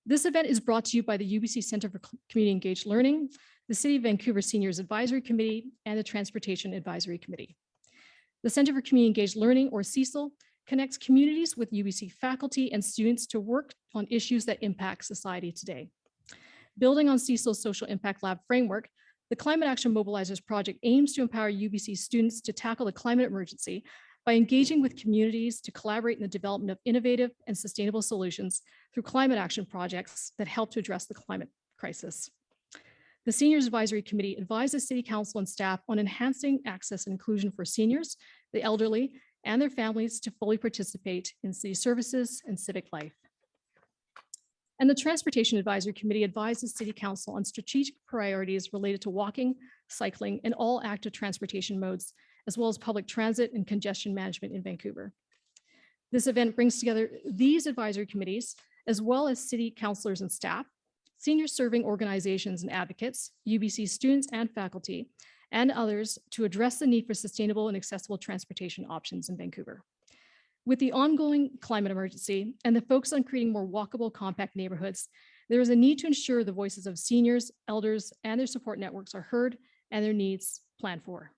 This event is brought to you by the UBC Centre for Community Engaged Learning, the City of Vancouver Seniors Advisory Committee, and the Transportation Advisory Committee. The Centre for Community Engaged Learning, or CCEL, connects communities with UBC faculty and students to work on issues that impact society today. Building on CCEL's Social Impact Lab framework, the Climate Action Mobilizers project aims to empower UBC students to tackle the climate emergency by engaging with communities to collaborate in the development of innovative and sustainable solutions through climate action projects that help to address the climate crisis. The Seniors Advisory Committee advises City Council and staff on enhancing access and inclusion for seniors, the elderly, and their families to fully participate in city services and civic life. And the Transportation Advisory Committee advises City Council on strategic priorities related to walking, cycling, and all active transportation modes, as well as public transit and congestion management in Vancouver. This event brings together these advisory committees, as well as city councillors and staff, senior serving organizations and advocates, UBC students and faculty, and others to address the need for sustainable and accessible transportation options in Vancouver. With the ongoing climate emergency and the focus on creating more walkable, compact neighborhoods, there is a need to ensure the voices of seniors, elders, and their support networks are heard and their needs planned for.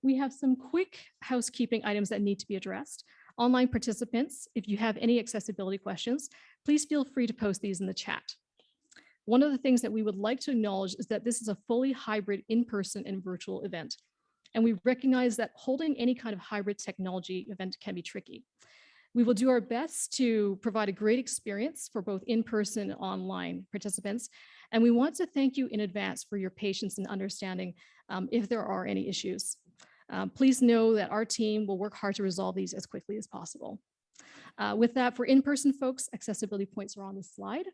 We have some quick housekeeping items that need to be addressed. Online participants, if you have any accessibility questions, please feel free to post these in the chat. One of the things that we would like to acknowledge is that this is a fully hybrid in-person and virtual event. And we recognize that holding any kind of hybrid technology event can be tricky. We will do our best to provide a great experience for both in-person and online participants. And we want to thank you in advance for your patience and understanding if there are any issues. Please know that our team will work hard to resolve these as quickly as possible. With that, for in-person folks, accessibility points are on the slide.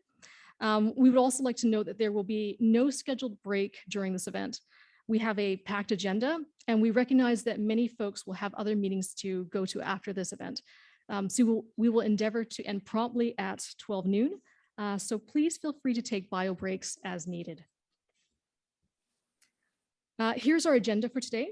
We would also like to note that there will be no scheduled break during this event. We have a packed agenda, and we recognize that many folks will have other meetings to go to after this event. So we will endeavor to end promptly at 12 noon. So please feel free to take bio breaks as needed. Here's our agenda for today.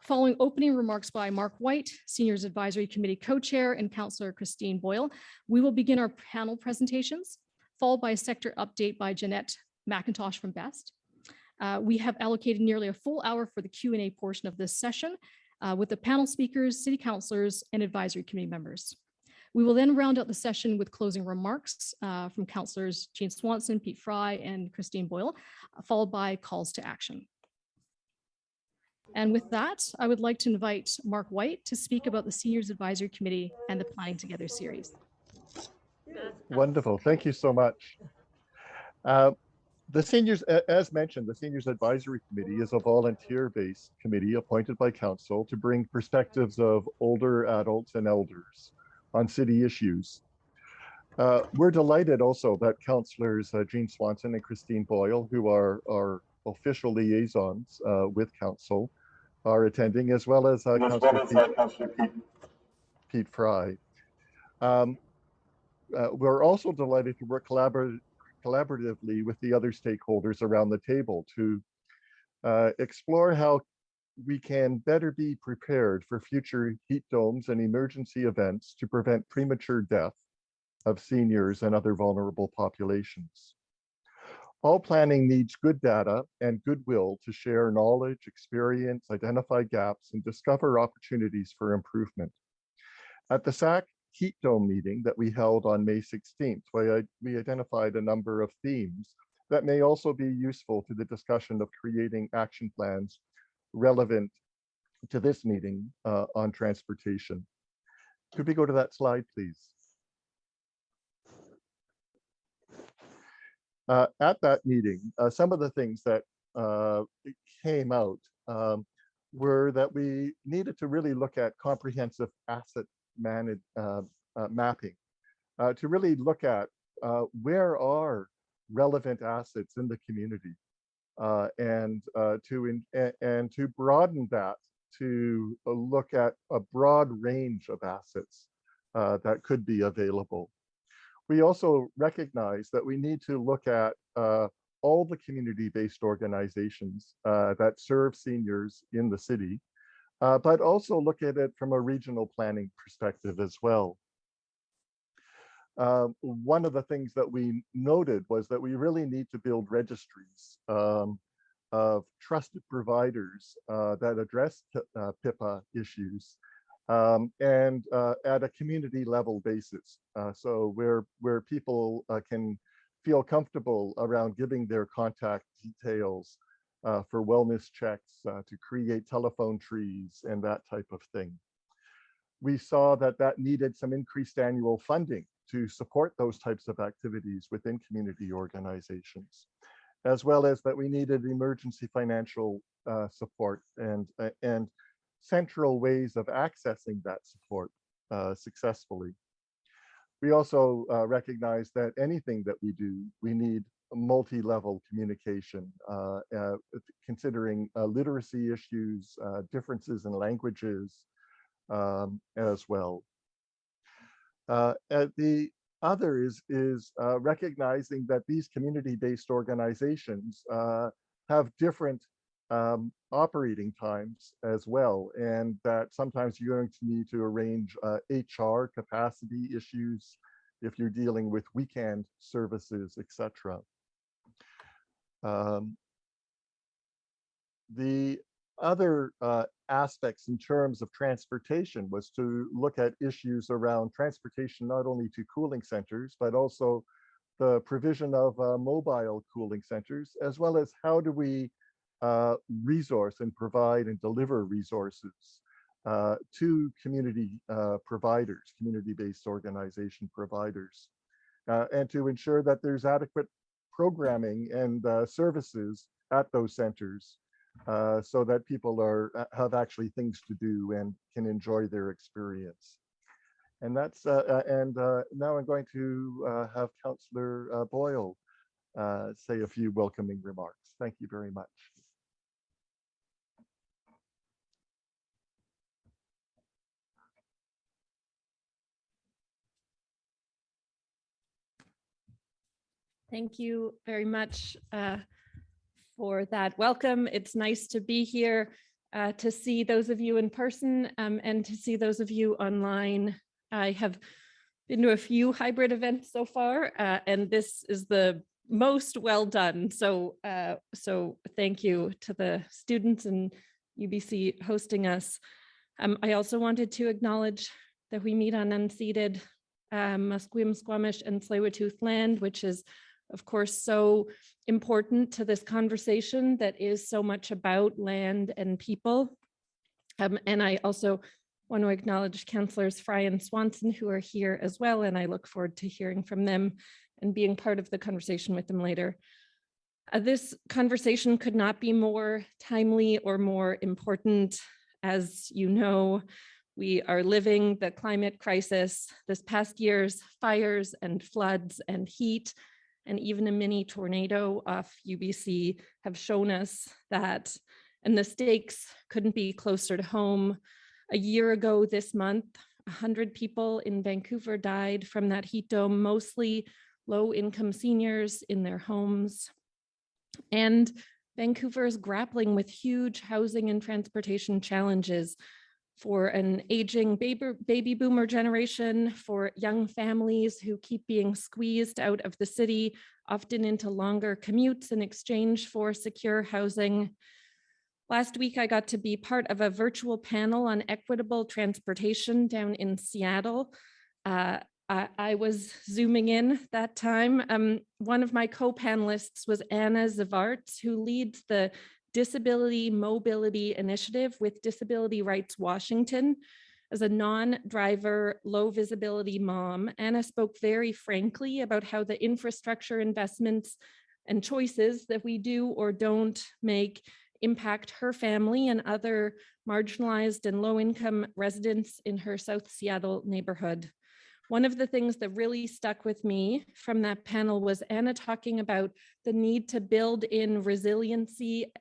Following opening remarks by Mark White, Seniors Advisory Committee Co-Chair, and Councillor Christine Boyle, we will begin our panel presentations, followed by a sector update by Janette McIntosh from BEST. We have allocated nearly a full hour for the Q&A portion of this session with the panel speakers, city councillors, and advisory committee members. We will then round out the session with closing remarks from councillors Jean Swanson, Pete Fry, and Christine Boyle, followed by calls to action. And with that, I would like to invite Mark White to speak about the Seniors Advisory Committee and the Planning Together series. Wonderful, thank you so much. The seniors, as mentioned, the Seniors Advisory Committee is a volunteer-based committee appointed by council to bring perspectives of older adults and elders on city issues. We're delighted also that councillors Jean Swanson and Christine Boyle, who are our official liaisons with council, are attending, as well as Councillor Pete Fry. We're also delighted to work collaboratively with the other stakeholders around the table to explore how we can better be prepared for future heat domes and emergency events to prevent premature death of seniors and other vulnerable populations. All planning needs good data and goodwill to share knowledge, experience, identify gaps, and discover opportunities for improvement. At the SAC Heat Dome meeting that we held on May 16th, we identified a number of themes that may also be useful to the discussion of creating action plans relevant to this meeting on transportation. Could we go to that slide, please? At that meeting, some of the things that came out were that we needed to really look at comprehensive asset mapping to really look at where are relevant assets in the community and to broaden that to look at a broad range of assets that could be available. We also recognize that we need to look at all the community-based organizations that serve seniors in the city, but also look at it from a regional planning perspective as well. one of the things that we noted was that we really need to build registries of trusted providers that address PIPA issues and at a community level basis. So where people can feel comfortable around giving their contact details for wellness checks, to create telephone trees and that type of thing. We saw that that needed some increased annual funding to support those types of activities within community organizations, as well as that we needed emergency financial support and central ways of accessing that support successfully. We also recognize that anything that we do, we need multi-level communication, considering literacy issues, differences in languages as well. The other is recognizing that these community-based organizations have different operating times as well, and that sometimes you're going to need to arrange HR capacity issues if you're dealing with weekend services, etc. The other aspects in terms of transportation was to look at issues around transportation, not only to cooling centers, but also the provision of mobile cooling centers, as well as how do we resource and provide and deliver resources to community providers, community-based organization providers, and to ensure that there's adequate programming and services at those centers so that people have actually things to do and can enjoy their experience. And that's now I'm going to have Councillor Boyle say a few welcoming remarks. Thank you very much. Thank you very much for that welcome. It's nice to be here, to see those of you in person and to see those of you online. I have been to a few hybrid events so far, and this is the most well done. So, so thank you to the students and UBC hosting us. I also wanted to acknowledge that we meet on unceded Musqueam, Squamish, and Tsleil-Waututh land, which is of course so important to this conversation that is so much about land and people. And I also want to acknowledge Councillors Fry and Swanson who are here as well, and I look forward to hearing from them and being part of the conversation with them later. This conversation could not be more timely or more important. As you know, we are living the climate crisis. This past year's fires and floods and heat and even a mini tornado off UBC have shown us that, and the stakes couldn't be closer to home. A year ago this month, 100 people in Vancouver died from that heat dome, mostly low-income seniors in their homes. And Vancouver is grappling with huge housing and transportation challenges for an aging baby boomer generation, for young families who keep being squeezed out of the city, often into longer commutes in exchange for secure housing. Last week, I got to be part of a virtual panel on equitable transportation down in Seattle. I was zooming in that time. One of my co-panelists was Anna Zavarts, who leads the Disability Mobility Initiative with Disability Rights Washington. As a non-driver, low visibility mom, Anna spoke very frankly about how the infrastructure investments and choices that we do or don't make impact her family and other marginalized and low-income residents in her South Seattle neighborhood. One of the things that really stuck with me from that panel was Anna talking about the need to build in resiliency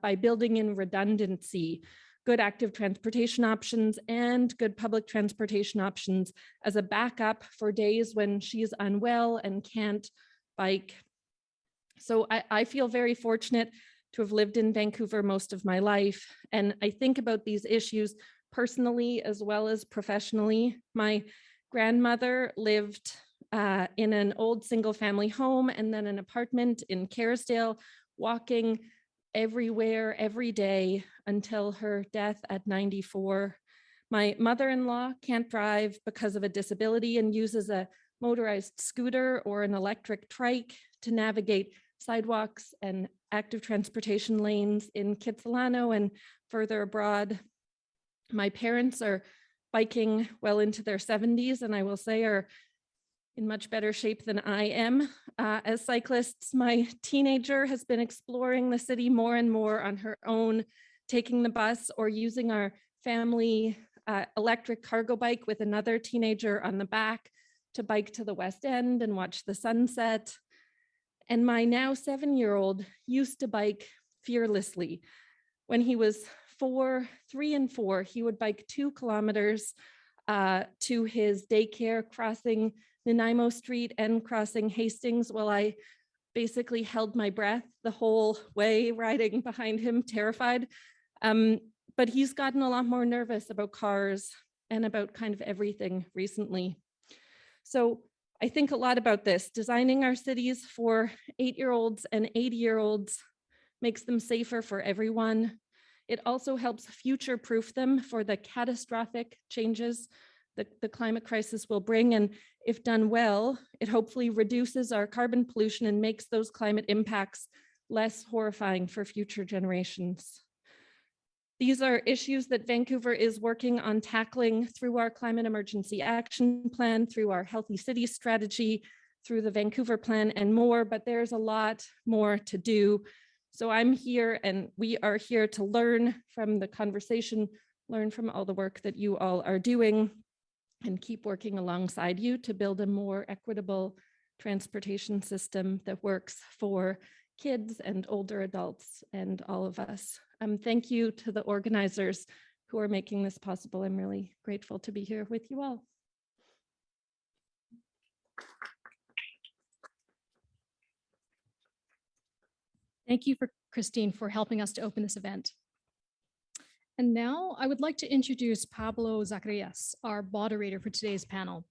by building in redundancy, good active transportation options and good public transportation options as a backup for days when she's unwell and can't bike. So I feel very fortunate to have lived in Vancouver most of my life. And I think about these issues personally as well as professionally. My grandmother lived in an old single family home and then an apartment in Kerrisdale, walking everywhere, every day until her death at 94. My mother-in-law can't drive because of a disability and uses a motorized scooter or an electric trike to navigate sidewalks and active transportation lanes in Kitsilano and further abroad. My parents are biking well into their 70s, and I will say are in much better shape than I am. As cyclists, my teenager has been exploring the city more and more on her own, taking the bus or using our family electric cargo bike with another teenager on the back to bike to the West End and watch the sunset. And my now 7-year-old used to bike fearlessly. When he was 3 and 4, he would bike 2 kilometers to his daycare, crossing Nanaimo Street and crossing Hastings, while I basically held my breath the whole way, riding behind him, terrified. But he's gotten a lot more nervous about cars and about kind of everything recently. So I think a lot about this. Designing our cities for 8-year-olds and 80-year-olds makes them safer for everyone. It also helps future-proof them for the catastrophic changes that the climate crisis will bring. And if done well, it hopefully reduces our carbon pollution and makes those climate impacts less horrifying for future generations. These are issues that Vancouver is working on tackling through our Climate Emergency Action Plan, through our Healthy Cities Strategy, through the Vancouver Plan and more, but there's a lot more to do. So I'm here and we are here to learn from the conversation, learn from all the work that you all are doing, and keep working alongside you to build a more equitable transportation system that works for kids and older adults and all of us. Thank you to the organizers who are making this possible. I'm really grateful to be here with you all. Thank you, Christine, for helping us to open this event. And now I would like to introduce Pablo Zacharias, our moderator for today's panel.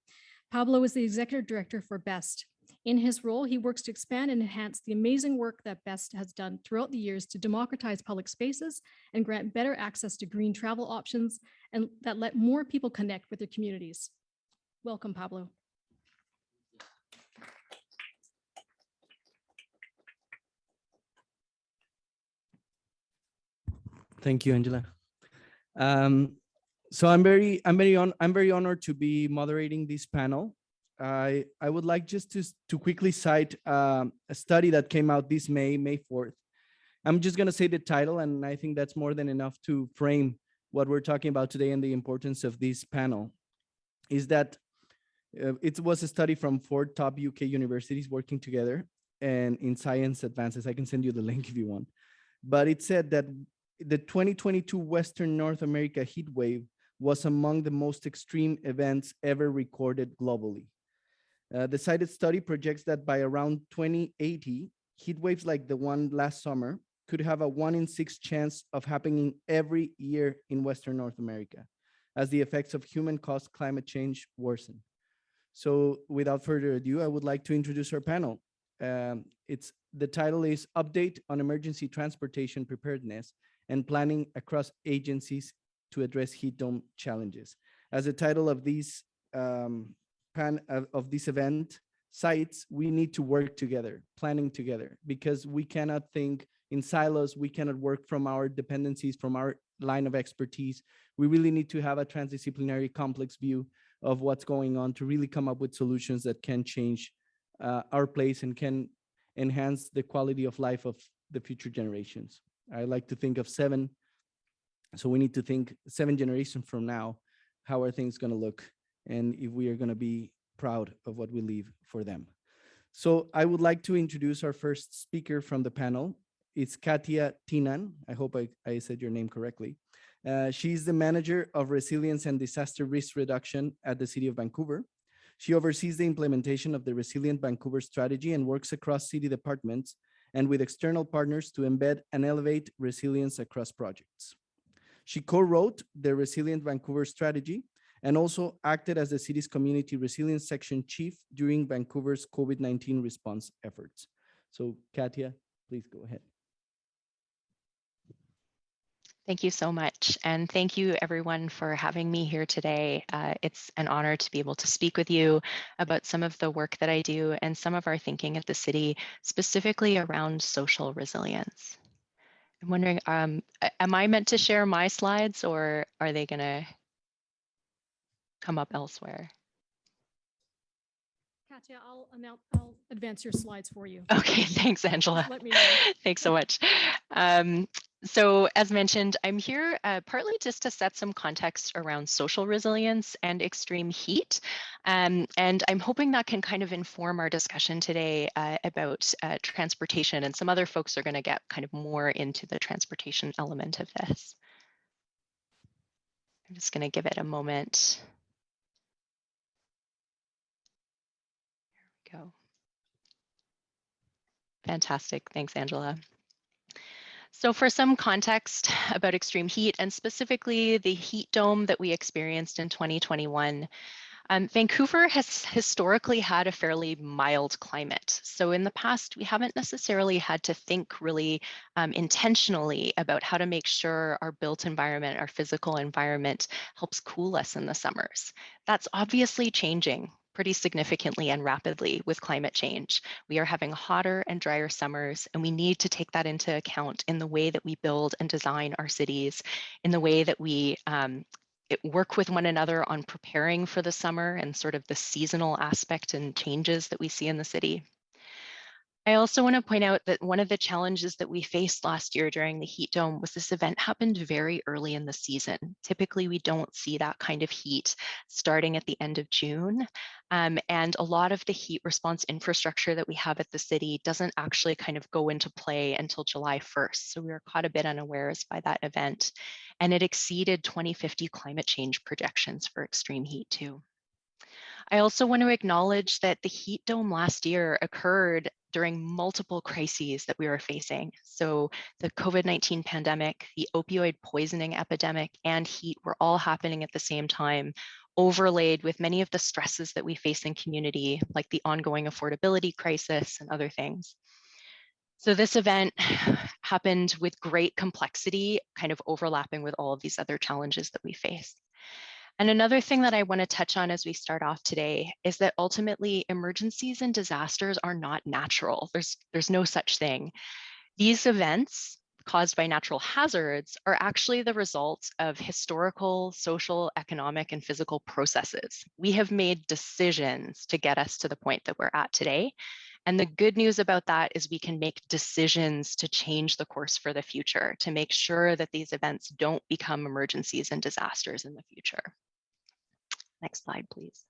Pablo is the Executive Director for BEST. In his role, he works to expand and enhance the amazing work that BEST has done throughout the years to democratize public spaces and grant better access to green travel options and that let more people connect with their communities. Welcome, Pablo. Thank you, Angela. So I'm very honored to be moderating this panel. I would like just to quickly cite a study that came out this May 4th. I'm just going to say the title, and I think that's more than enough to frame what we're talking about today and the importance of this panel. Is that it was a study from 4 top UK universities working together and in science advances. I can send you the link if you want. But it said that the 2022 Western North America heat wave was among the most extreme events ever recorded globally. The cited study projects that by around 2080, heat waves like the one last summer could have a 1 in 6 chance of happening every year in Western North America, as the effects of human-caused climate change worsen. So without further ado, I would like to introduce our panel. The title is Update on Emergency Transportation Preparedness and Planning Across Agencies to Address Heat Dome Challenges. As the title of this event cites, we need to work together, planning together, because we cannot think in silos. We cannot work from our dependencies, from our line of expertise. We really need to have a transdisciplinary, complex view of what's going on to really come up with solutions that can change our place and can enhance the quality of life of the future generations. I like to think of 7. So we need to think 7 generations from now, how are things going to look? And if we are going to be proud of what we leave for them. So I would like to introduce our first speaker from the panel. It's Katia Tynan. I hope I said your name correctly. She's the Manager of Resilience and Disaster Risk Reduction at the City of Vancouver. She oversees the implementation of the Resilient Vancouver strategy and works across city departments and with external partners to embed and elevate resilience across projects. She co-wrote the Resilient Vancouver strategy and also acted as the city's community resilience section chief during Vancouver's COVID-19 response efforts. So Katia, please go ahead. Thank you so much. And thank you everyone for having me here today. It's an honor to be able to speak with you about some of the work that I do and some of our thinking at the city, specifically around social resilience. I'm wondering, am I meant to share my slides or are they gonna come up elsewhere? Katia, I'll advance your slides for you. Okay, thanks, Angela. Just let me know. Thanks so much. So as mentioned, I'm here partly just to set some context around social resilience and extreme heat. And I'm hoping that can kind of inform our discussion today about transportation, and some other folks are going to get kind of more into the transportation element of this. I'm just going to give it a moment. There we go. Fantastic. Thanks, Angela. So for some context about extreme heat, and specifically the heat dome that we experienced in 2021, Vancouver has historically had a fairly mild climate. So in the past, we haven't necessarily had to think really intentionally about how to make sure our built environment, our physical environment helps cool us in the summers. That's obviously changing pretty significantly and rapidly with climate change. We are having hotter and drier summers, and we need to take that into account in the way that we build and design our cities, in the way that we work with one another on preparing for the summer and sort of the seasonal aspect and changes that we see in the city. I also want to point out that one of the challenges that we faced last year during the heat dome was this event happened very early in the season. Typically, we don't see that kind of heat starting at the end of June. And a lot of the heat response infrastructure that we have at the city doesn't actually kind of go into play until July 1st. So we were caught a bit unawares by that event. And it exceeded 2050 climate change projections for extreme heat too. I also want to acknowledge that the heat dome last year occurred during multiple crises that we were facing. So the COVID-19 pandemic, the opioid poisoning epidemic, and heat were all happening at the same time, overlaid with many of the stresses that we face in community, like the ongoing affordability crisis and other things. So this event happened with great complexity, kind of overlapping with all of these other challenges that we face. And another thing that I want to touch on as we start off today is that ultimately emergencies and disasters are not natural. There's no such thing. These events caused by natural hazards are actually the result of historical, social, economic, and physical processes. We have made decisions to get us to the point that we're at today. And the good news about that is we can make decisions to change the course for the future, to make sure that these events don't become emergencies and disasters in the future. Next slide, please.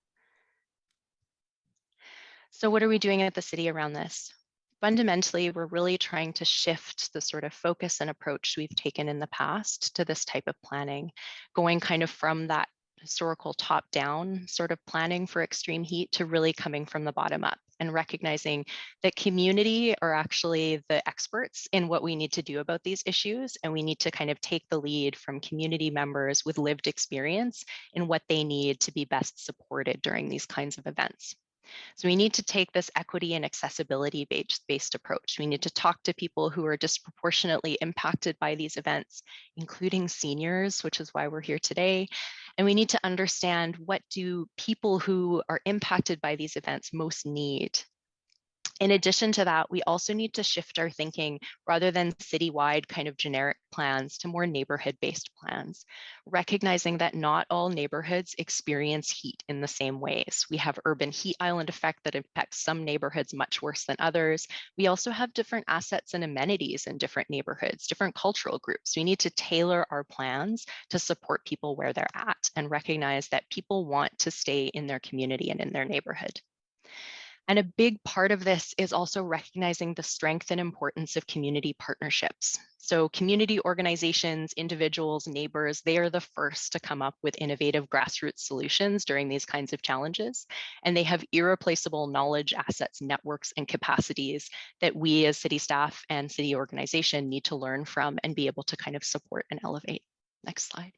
So what are we doing at the city around this? Fundamentally, we're really trying to shift the sort of focus and approach we've taken in the past to this type of planning, going kind of from that historical top-down sort of planning for extreme heat to really coming from the bottom up and recognizing that community are actually the experts in what we need to do about these issues. And we need to kind of take the lead from community members with lived experience in what they need to be best supported during these kinds of events. So we need to take this equity and accessibility based approach. We need to talk to people who are disproportionately impacted by these events, including seniors, which is why we're here today. And we need to understand, what do people who are impacted by these events most need? In addition to that, we also need to shift our thinking rather than citywide kind of generic plans to more neighborhood-based plans, recognizing that not all neighborhoods experience heat in the same ways. We have urban heat island effect that affects some neighborhoods much worse than others. We also have different assets and amenities in different neighborhoods, different cultural groups. We need to tailor our plans to support people where they're at and recognize that people want to stay in their community and in their neighborhood. And a big part of this is also recognizing the strength and importance of community partnerships. So community organizations, individuals, neighbors, they are the first to come up with innovative grassroots solutions during these kinds of challenges. And they have irreplaceable knowledge, assets, networks, and capacities that we as city staff and city organization need to learn from and be able to kind of support and elevate. Next slide.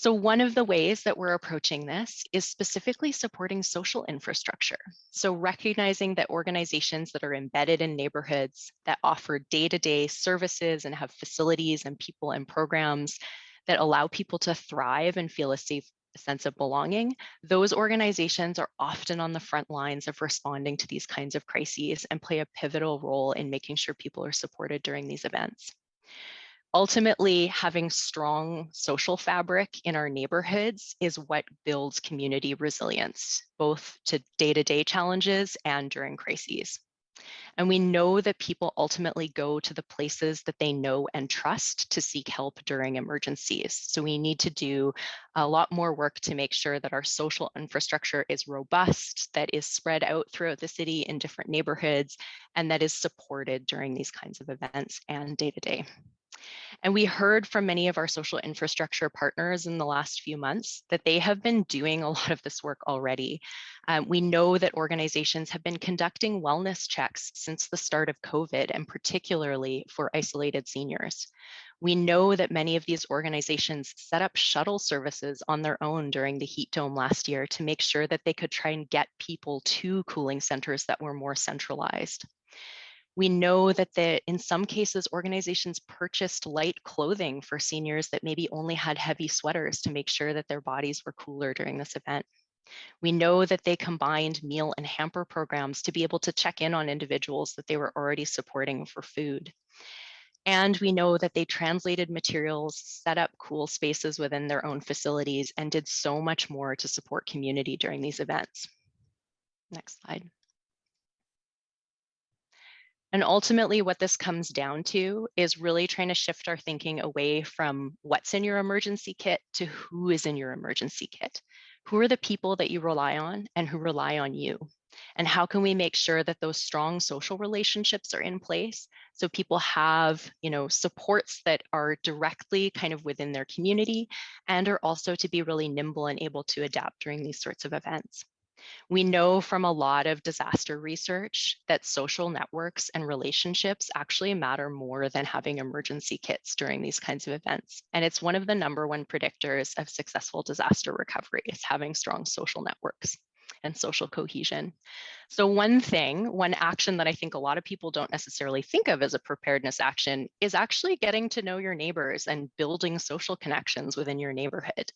So one of the ways that we're approaching this is specifically supporting social infrastructure. So recognizing that organizations that are embedded in neighborhoods that offer day-to-day services and have facilities and people and programs that allow people to thrive and feel a safe sense of belonging, those organizations are often on the front lines of responding to these kinds of crises and play a pivotal role in making sure people are supported during these events. Ultimately, having strong social fabric in our neighborhoods is what builds community resilience, both to day-to-day challenges and during crises. And we know that people ultimately go to the places that they know and trust to seek help during emergencies. So we need to do a lot more work to make sure that our social infrastructure is robust, that is spread out throughout the city in different neighborhoods, and that is supported during these kinds of events and day-to-day. And we heard from many of our social infrastructure partners in the last few months that they have been doing a lot of this work already. We know that organizations have been conducting wellness checks since the start of COVID, and particularly for isolated seniors. We know that many of these organizations set up shuttle services on their own during the heat dome last year to make sure that they could try and get people to cooling centers that were more centralized. We know that in some cases, organizations purchased light clothing for seniors that maybe only had heavy sweaters to make sure that their bodies were cooler during this event. We know that they combined meal and hamper programs to be able to check in on individuals that they were already supporting for food. And we know that they translated materials, set up cool spaces within their own facilities, and did so much more to support community during these events. Next slide. And ultimately what this comes down to is really trying to shift our thinking away from what's in your emergency kit to who is in your emergency kit. Who are the people that you rely on and who rely on you? And how can we make sure that those strong social relationships are in place so people have, supports that are directly kind of within their community and are also to be really nimble and able to adapt during these sorts of events. We know from a lot of disaster research that social networks and relationships actually matter more than having emergency kits during these kinds of events. And it's one of the #1 predictors of successful disaster recovery is having strong social networks and social cohesion. So one action that I think a lot of people don't necessarily think of as a preparedness action is actually getting to know your neighbors and building social connections within your neighborhood.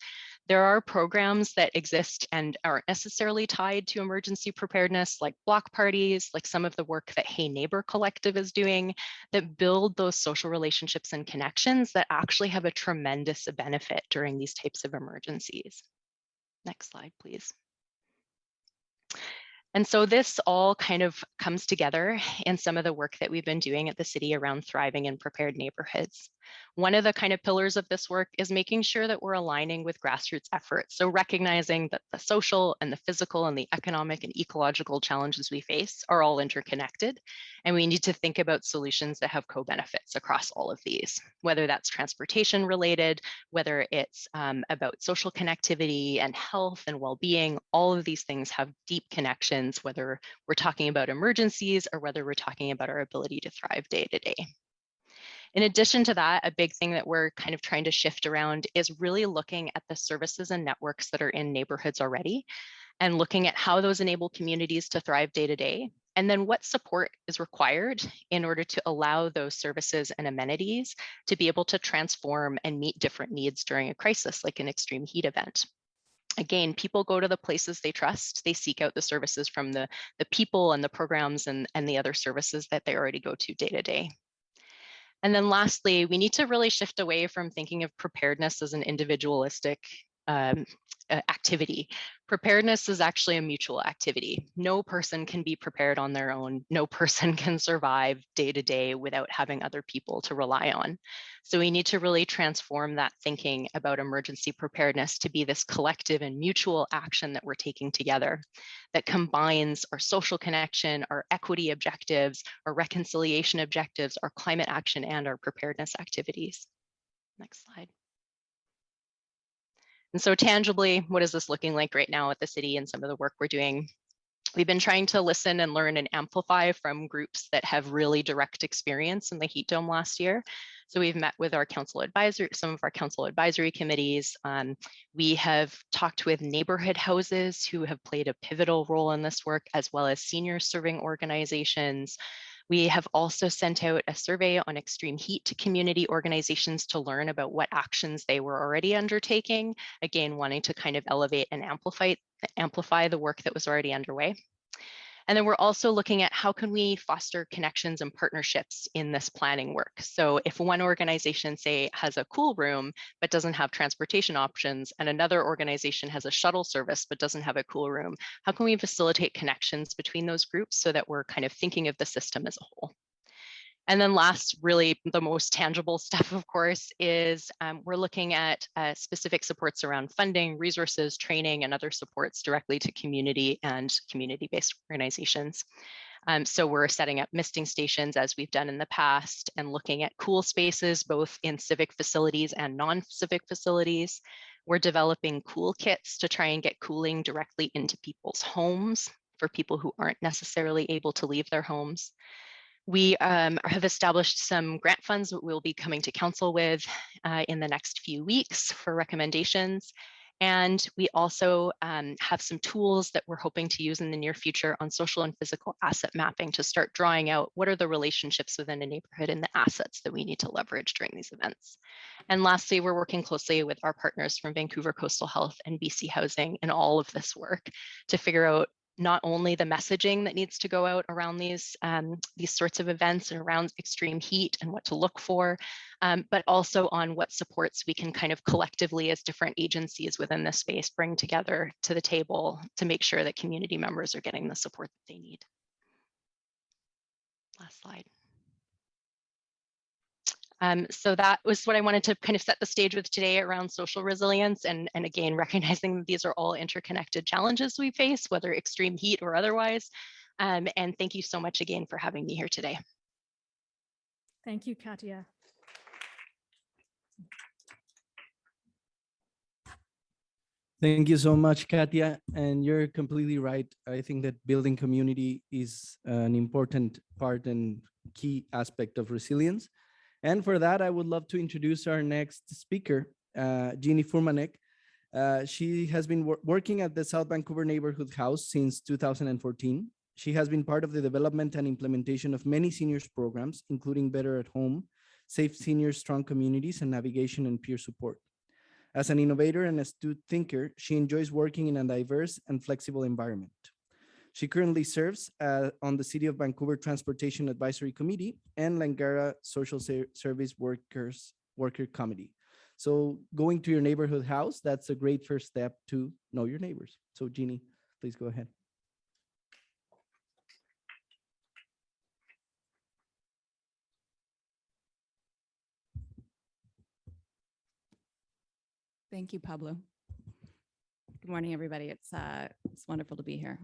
There are programs that exist and aren't necessarily tied to emergency preparedness, like block parties, like some of the work that Hey Neighbor Collective is doing, that build those social relationships and connections that actually have a tremendous benefit during these types of emergencies. Next slide, please. And so this all kind of comes together in some of the work that we've been doing at the city around thriving in prepared neighborhoods. One of the kind of pillars of this work is making sure that we're aligning with grassroots efforts. So recognizing that the social and the physical and the economic and ecological challenges we face are all interconnected. And we need to think about solutions that have co-benefits across all of these, whether that's transportation related, whether it's about social connectivity and health and well-being. All of these things have deep connections, whether we're talking about emergencies or whether we're talking about our ability to thrive day to day. In addition to that, a big thing that we're kind of trying to shift around is really looking at the services and networks that are in neighborhoods already and looking at how those enable communities to thrive day to day, and then what support is required in order to allow those services and amenities to be able to transform and meet different needs during a crisis like an extreme heat event. Again, people go to the places they trust. They seek out the services from the people and the programs and the other services that they already go to day to day. And then lastly, we need to really shift away from thinking of preparedness as an individualistic activity. Preparedness is actually a mutual activity. No person can be prepared on their own. No person can survive day to day without having other people to rely on. So we need to really transform that thinking about emergency preparedness to be this collective and mutual action that we're taking together that combines our social connection, our equity objectives, our reconciliation objectives, our climate action, and our preparedness activities. Next slide. And so tangibly, what is this looking like right now at the city and some of the work we're doing? We've been trying to listen and learn and amplify from groups that have really direct experience in the heat dome last year. So we've met with our some of our council advisory committees. We have talked with neighborhood houses who have played a pivotal role in this work, as well as senior serving organizations. We have also sent out a survey on extreme heat to community organizations to learn about what actions they were already undertaking, again, wanting to kind of elevate and amplify the work that was already underway. And then we're also looking at how can we foster connections and partnerships in this planning work. So if one organization, say, has a cool room, but doesn't have transportation options, and another organization has a shuttle service, but doesn't have a cool room, how can we facilitate connections between those groups so that we're kind of thinking of the system as a whole? And then last, really the most tangible stuff, of course, is we're looking at specific supports around funding, resources, training, and other supports directly to community and community-based organizations. So we're setting up misting stations as we've done in the past and looking at cool spaces, both in civic facilities and non-civic facilities. We're developing cool kits to try and get cooling directly into people's homes for people who aren't necessarily able to leave their homes. We have established some grant funds that we'll be coming to council with in the next few weeks for recommendations. And we also have some tools that we're hoping to use in the near future on social and physical asset mapping to start drawing out what are the relationships within a neighborhood and the assets that we need to leverage during these events. And lastly, we're working closely with our partners from Vancouver Coastal Health and BC Housing in all of this work to figure out not only the messaging that needs to go out around these sorts of events and around extreme heat and what to look for, but also on what supports we can kind of collectively as different agencies within this space bring together to the table to make sure that community members are getting the support that they need. Last slide. So that was what I wanted to kind of set the stage with today around social resilience and again, recognizing that these are all interconnected challenges we face, whether extreme heat or otherwise. And thank you so much again for having me here today. Thank you, Katia. Thank you so much, Katia. And you're completely right. I think that building community is an important part and key aspect of resilience. And for that, I would love to introduce our next speaker, Ginny Furmanek. She has been working at the South Vancouver Neighbourhood House since 2014. She has been part of the development and implementation of many seniors programs, including Better at Home, Safe Seniors, Strong Communities, and Navigation and Peer Support. As an innovator and astute thinker, she enjoys working in a diverse and flexible environment. She currently serves on the City of Vancouver Transportation Advisory Committee and Langara Social Service Worker Committee. So going to your neighborhood house, that's a great first step to know your neighbors. So Jeannie, please go ahead. Thank you, Pablo. Good morning, everybody. It's wonderful to be here.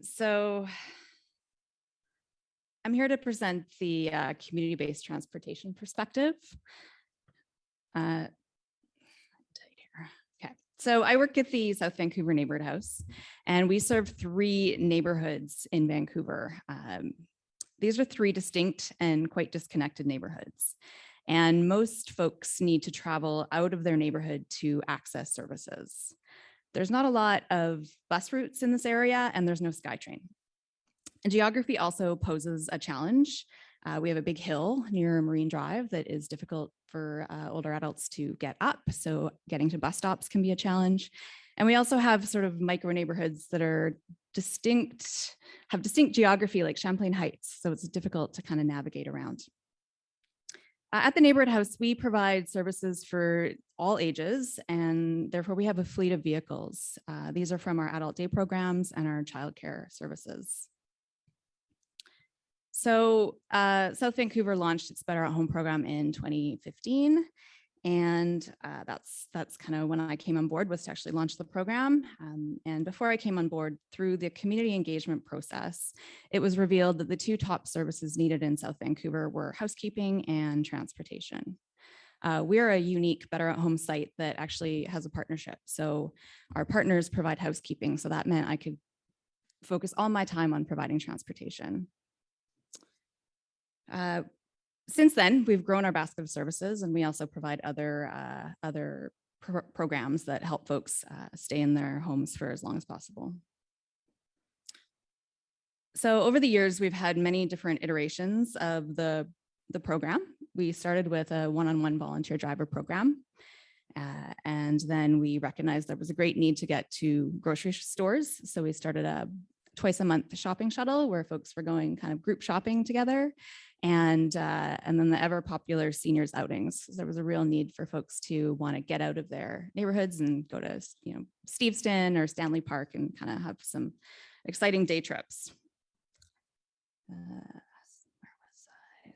So I'm here to present the community-based transportation perspective. Okay, so I work at the South Vancouver Neighbourhood House, and we serve 3 neighborhoods in Vancouver. These are 3 distinct and quite disconnected neighborhoods. And most folks need to travel out of their neighborhood to access services. There's not a lot of bus routes in this area, and there's no SkyTrain. And geography also poses a challenge. We have a big hill near Marine Drive that is difficult for older adults to get up, so getting to bus stops can be a challenge. And we also have sort of micro neighborhoods that are have distinct geography, like Champlain Heights, so it's difficult to kind of navigate around. At the Neighbourhood House, we provide services for all ages, and therefore we have a fleet of vehicles. These are from our adult day programs and our childcare services. So South Vancouver launched its Better at Home program in 2015. And that's kind of when I came on board, was to actually launch the program. And before I came on board, through the community engagement process, it was revealed that the 2 top services needed in South Vancouver were housekeeping and transportation. We're a unique Better at Home site that actually has a partnership. So our partners provide housekeeping. So that meant I could focus all my time on providing transportation. Since then, we've grown our basket of services, and we also provide other programs that help folks stay in their homes for as long as possible. So over the years, we've had many different iterations of the program. We started with a one-on-one volunteer driver program. And then we recognized there was a great need to get to grocery stores. So we started a twice a month shopping shuttle where folks were going kind of group shopping together. And then the ever popular seniors outings. There was a real need for folks to want to get out of their neighborhoods and go to, Steveston or Stanley Park and kind of have some exciting day trips.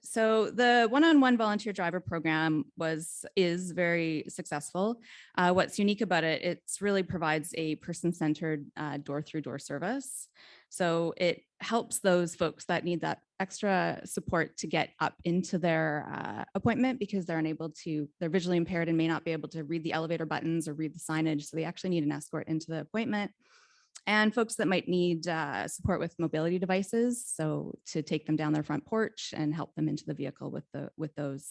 So the one-on-one volunteer driver program is very successful. What's unique about it, it really provides a person-centered door-through-door service. So it helps those folks that need that extra support to get up into their appointment because they're visually impaired and may not be able to read the elevator buttons or read the signage. So they actually need an escort into the appointment. And folks that might need support with mobility devices, so to take them down their front porch and help them into the vehicle with those.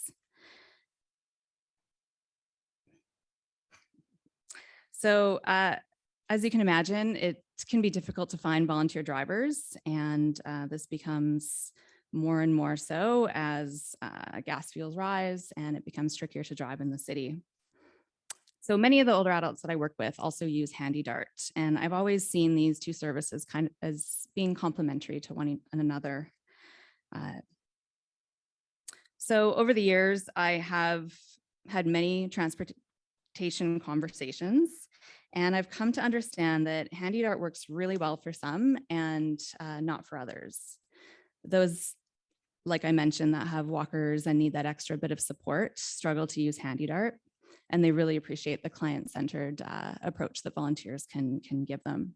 So as you can imagine, it can be difficult to find volunteer drivers, and this becomes more and more so as gas fuels rise and it becomes trickier to drive in the city. So many of the older adults that I work with also use Handy Dart, and I've always seen these two services kind of as being complementary to one another. So over the years, I have had many transportation conversations, and I've come to understand that Handy Dart works really well for some and not for others. Those, like I mentioned, that have walkers and need that extra bit of support struggle to use Handy Dart. And they really appreciate the client-centered approach that volunteers can give them.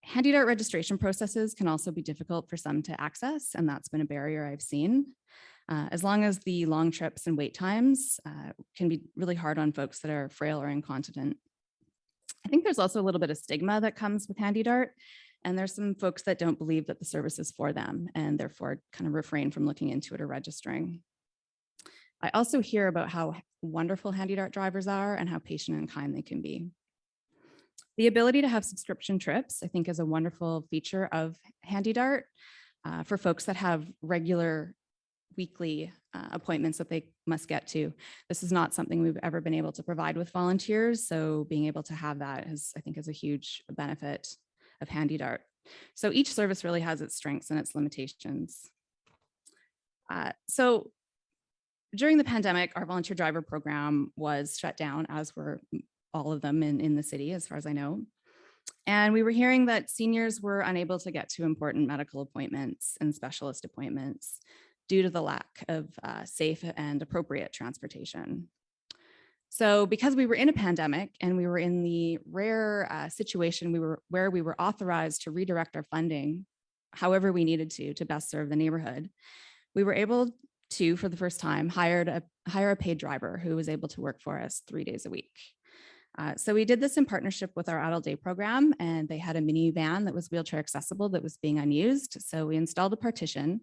Handy Dart registration processes can also be difficult for some to access, and that's been a barrier I've seen. As long as the long trips and wait times can be really hard on folks that are frail or incontinent. I think there's also a little bit of stigma that comes with Handy Dart, and there's some folks that don't believe that the service is for them and therefore kind of refrain from looking into it or registering. I also hear about how wonderful Handy Dart drivers are and how patient and kind they can be. The ability to have subscription trips, I think, is a wonderful feature of Handy Dart for folks that have regular weekly appointments that they must get to. This is not something we've ever been able to provide with volunteers. So being able to have that is, I think, is a huge benefit of Handy Dart. So each service really has its strengths and its limitations. So during the pandemic, our volunteer driver program was shut down, as were all of them in the city, as far as I know. And we were hearing that seniors were unable to get to important medical appointments and specialist appointments due to the lack of safe and appropriate transportation. So because we were in a pandemic and we were in the rare situation where we were authorized to redirect our funding however we needed to best serve the neighborhood, we were able to, for the first time, hire a paid driver who was able to work for us 3 days a week. So we did this in partnership with our adult day program, and they had a minivan that was wheelchair accessible that was being unused. So we installed a partition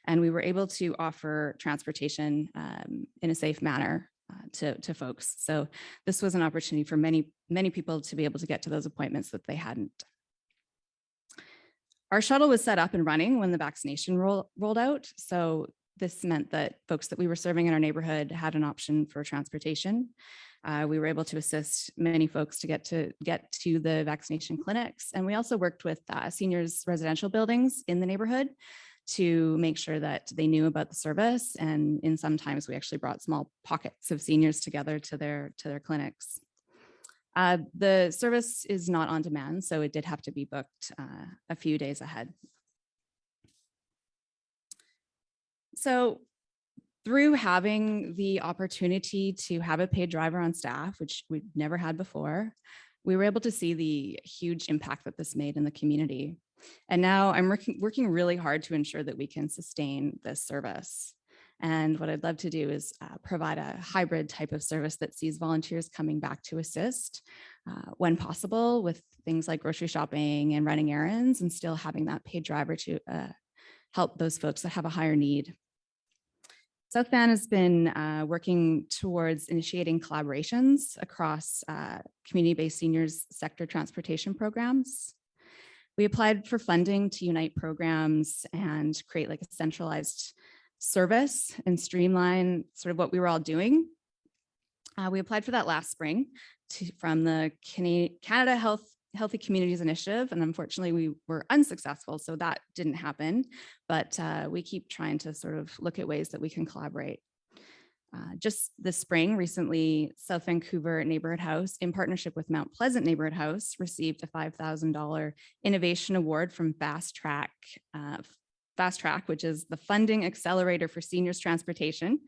and we were able to offer transportation in a safe manner to folks. So this was an opportunity for many people to be able to get to those appointments that they hadn't. Our shuttle was set up and running when the vaccination rolled out. So this meant that folks that we were serving in our neighborhood had an option for transportation. We were able to assist many folks to get to the vaccination clinics. And we also worked with seniors residential buildings in the neighborhood to make sure that they knew about the service. And in sometimes we actually brought small pockets of seniors together to their clinics. The service is not on demand, so it did have to be booked a few days ahead. So through having the opportunity to have a paid driver on staff, which we've never had before, we were able to see the huge impact that this made in the community. And now I'm working really hard to ensure that we can sustain this service. And what I'd love to do is provide a hybrid type of service that sees volunteers coming back to assist when possible with things like grocery shopping and running errands, and still having that paid driver to help those folks that have a higher need. South Van has been working towards initiating collaborations across community-based seniors sector transportation programs. We applied for funding to unite programs and create like a centralized service and streamline sort of what we were all doing. We applied for that last spring from the Canada Healthy Communities Initiative, and unfortunately we were unsuccessful, so that didn't happen, but we keep trying to sort of look at ways that we can collaborate. Just this spring, recently, South Vancouver Neighbourhood House, in partnership with Mount Pleasant Neighbourhood House, received a $5,000 Innovation Award from Fast Track, which is the funding accelerator for seniors transportation,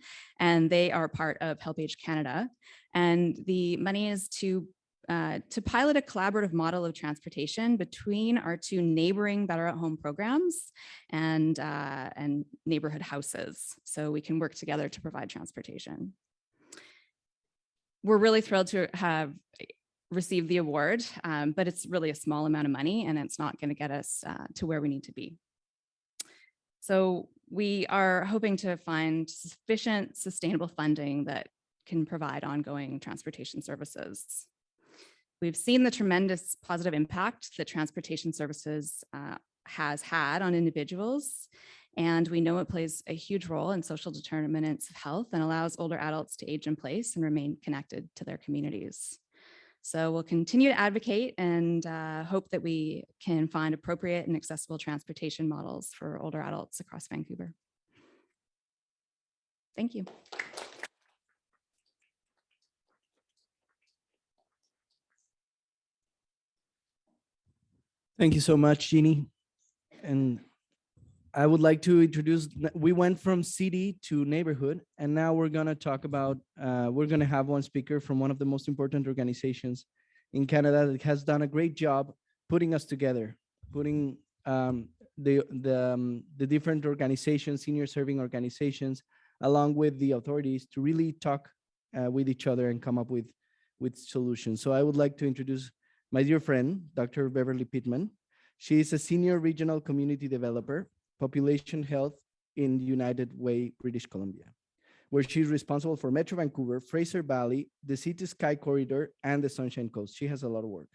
and they are part of Help Age Canada. And the money is to pilot a collaborative model of transportation between our two neighboring Better at Home programs and neighborhood houses, so we can work together to provide transportation. We're really thrilled to have received the award, but it's really a small amount of money, and it's not going to get us to where we need to be. So we are hoping to find sufficient sustainable funding that can provide ongoing transportation services. We've seen the tremendous positive impact that transportation services has had on individuals, and we know it plays a huge role in social determinants of health and allows older adults to age in place and remain connected to their communities. So we'll continue to advocate and hope that we can find appropriate and accessible transportation models for older adults across Vancouver. Thank you. Thank you so much, Jeannie. And I would like to introduce, we went from city to neighborhood, and now we're gonna talk about, we're gonna have one speaker from one of the most important organizations in Canada that has done a great job putting us together, putting the different organizations, senior serving organizations, along with the authorities to really talk with each other and come up with solutions. So I would like to introduce my dear friend, Dr. Beverly Pittman. She is a senior regional community developer, population health in United Way, British Columbia, where she's responsible for Metro Vancouver, Fraser Valley, the Sea to Sky Corridor, and the Sunshine Coast. She has a lot of work.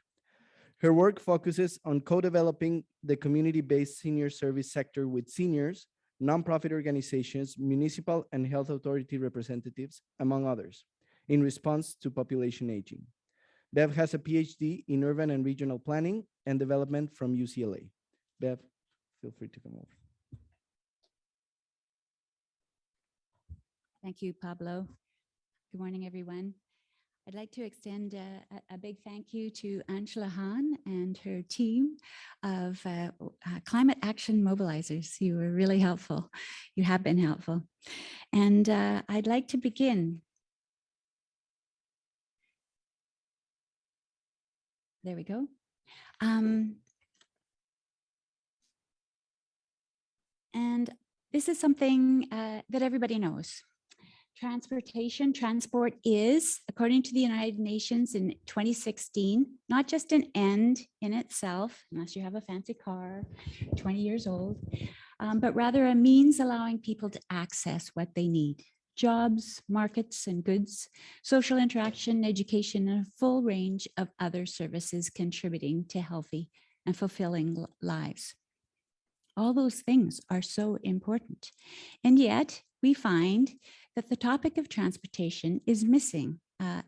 Her work focuses on co-developing the community-based senior service sector with seniors, nonprofit organizations, municipal and health authority representatives, among others, in response to population aging. Bev has a PhD in urban and regional planning and development from UCLA. Bev, feel free to come over. Thank you, Pablo. Good morning, everyone. I'd like to extend a big thank you to Angela Hahn and her team of climate action mobilizers. You were really helpful. You have been helpful. And I'd like to begin. There we go. And this is something that everybody knows. Transport is, according to the United Nations in 2016, not just an end in itself, unless you have a fancy car, 20 years old, but rather a means allowing people to access what they need: jobs, markets and goods, social interaction, education, and a full range of other services contributing to healthy and fulfilling lives. All those things are so important. And yet we find that the topic of transportation is missing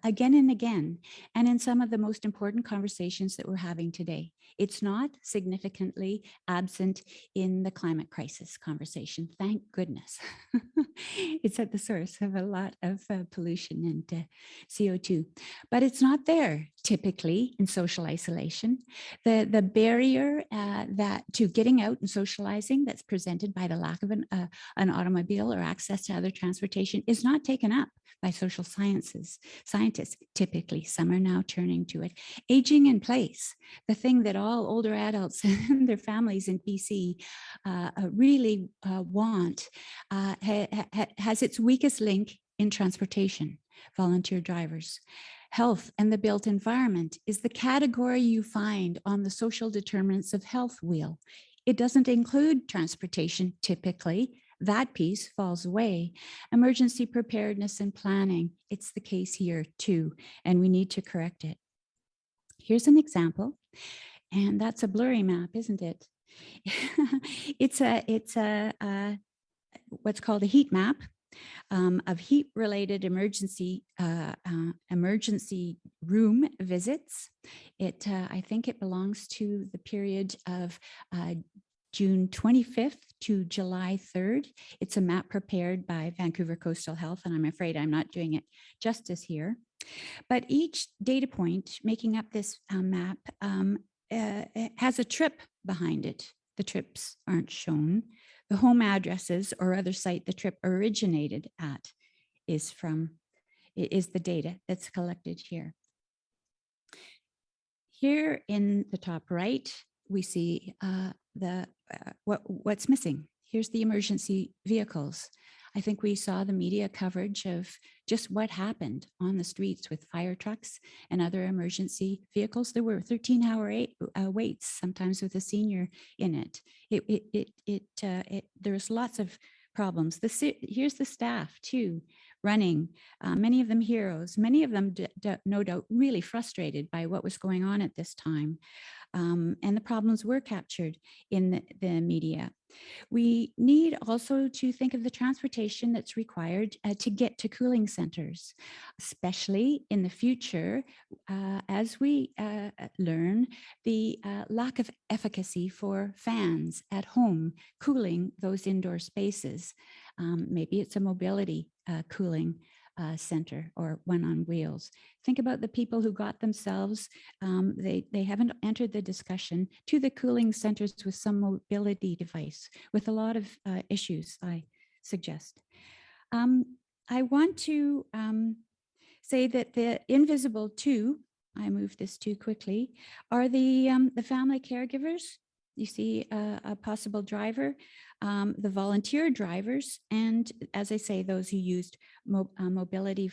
again and again, and in some of the most important conversations that we're having today. It's not significantly absent in the climate crisis conversation, thank goodness. It's at the source of a lot of pollution and CO2, but it's not there typically in social isolation. The barrier that to getting out and socializing that's presented by the lack of an automobile or access to other transportation is not taken up by social scientists. Typically, some are now turning to it. Aging in place, the thing that all older adults and their families in BC really want has its weakest link in transportation, volunteer drivers. Health and the built environment is the category you find on the social determinants of health wheel. It doesn't include transportation typically. That piece falls away. Emergency preparedness and planning, it's the case here too, and we need to correct it. Here's an example, and that's a blurry map, isn't it? It's a what's called a heat map of heat-related emergency room visits. I think it belongs to the period of June 25th to July 3rd. It's a map prepared by Vancouver Coastal Health, and I'm afraid I'm not doing it justice here. But each data point making up this map has a trip behind it. The trips aren't shown. The home addresses or other site the trip originated at is the data that's collected here. Here in the top right, we see what's missing. Here's the emergency vehicles. I think we saw the media coverage of just what happened on the streets with fire trucks and other emergency vehicles. There were 13-hour waits, sometimes with a senior in it. There was lots of problems. Here's the staff too, running, many of them heroes, many of them no doubt really frustrated by what was going on at this time. And the problems were captured in the media. We need also to think of the transportation that's required to get to cooling centers, especially in the future, as we learn the lack of efficacy for fans at home cooling those indoor spaces. Maybe it's a mobility cooling center or one on wheels. Think about the people who got themselves, they haven't entered the discussion, to the cooling centers with some mobility device with a lot of issues, I suggest. I want to say that the invisible too, I moved this too quickly, are the family caregivers. You see a possible driver, the volunteer drivers, and as I say, those who used mobility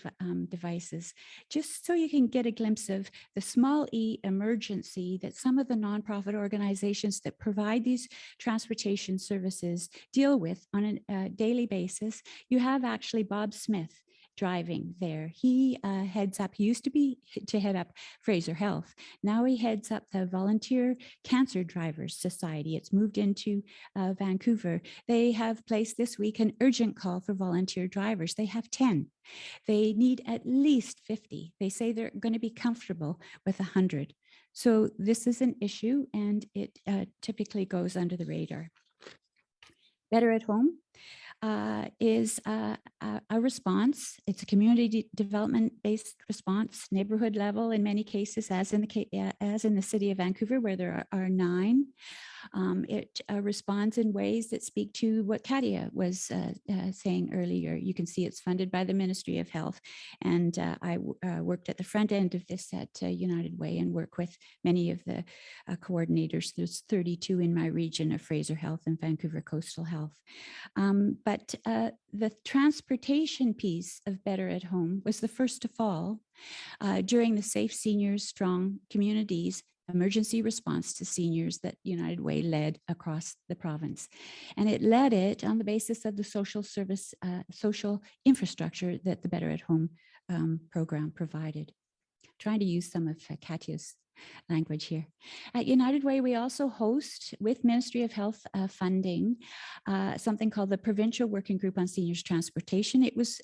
devices, just so you can get a glimpse of the small e emergency that some of the nonprofit organizations that provide these transportation services deal with on a daily basis. You have actually Bob Smith driving there. He heads up, he used to head up Fraser Health. Now he heads up the Volunteer Cancer Drivers Society. It's moved into Vancouver. They have placed this week an urgent call for volunteer drivers. They have 10. They need at least 50. They say they're going to be comfortable with 100. So this is an issue, and it typically goes under the radar. Better at Home is a response. It's a community development-based response, neighborhood level in many cases, as in the city of Vancouver, where there are 9. It responds in ways that speak to what Katia was saying earlier. You can see it's funded by the Ministry of Health, and I worked at the front end of this at United Way and work with many of the coordinators. There's 32 in my region of Fraser Health and Vancouver Coastal Health. But the transportation piece of Better at Home was the first to fall during the Safe Seniors Strong Communities emergency response to seniors that United Way led across the province. And it led it on the basis of the social service, social infrastructure that the Better at Home program provided. Trying to use some of Katia's language here. At United Way, we also host, with Ministry of Health funding, something called the Provincial Working Group on Seniors Transportation. It was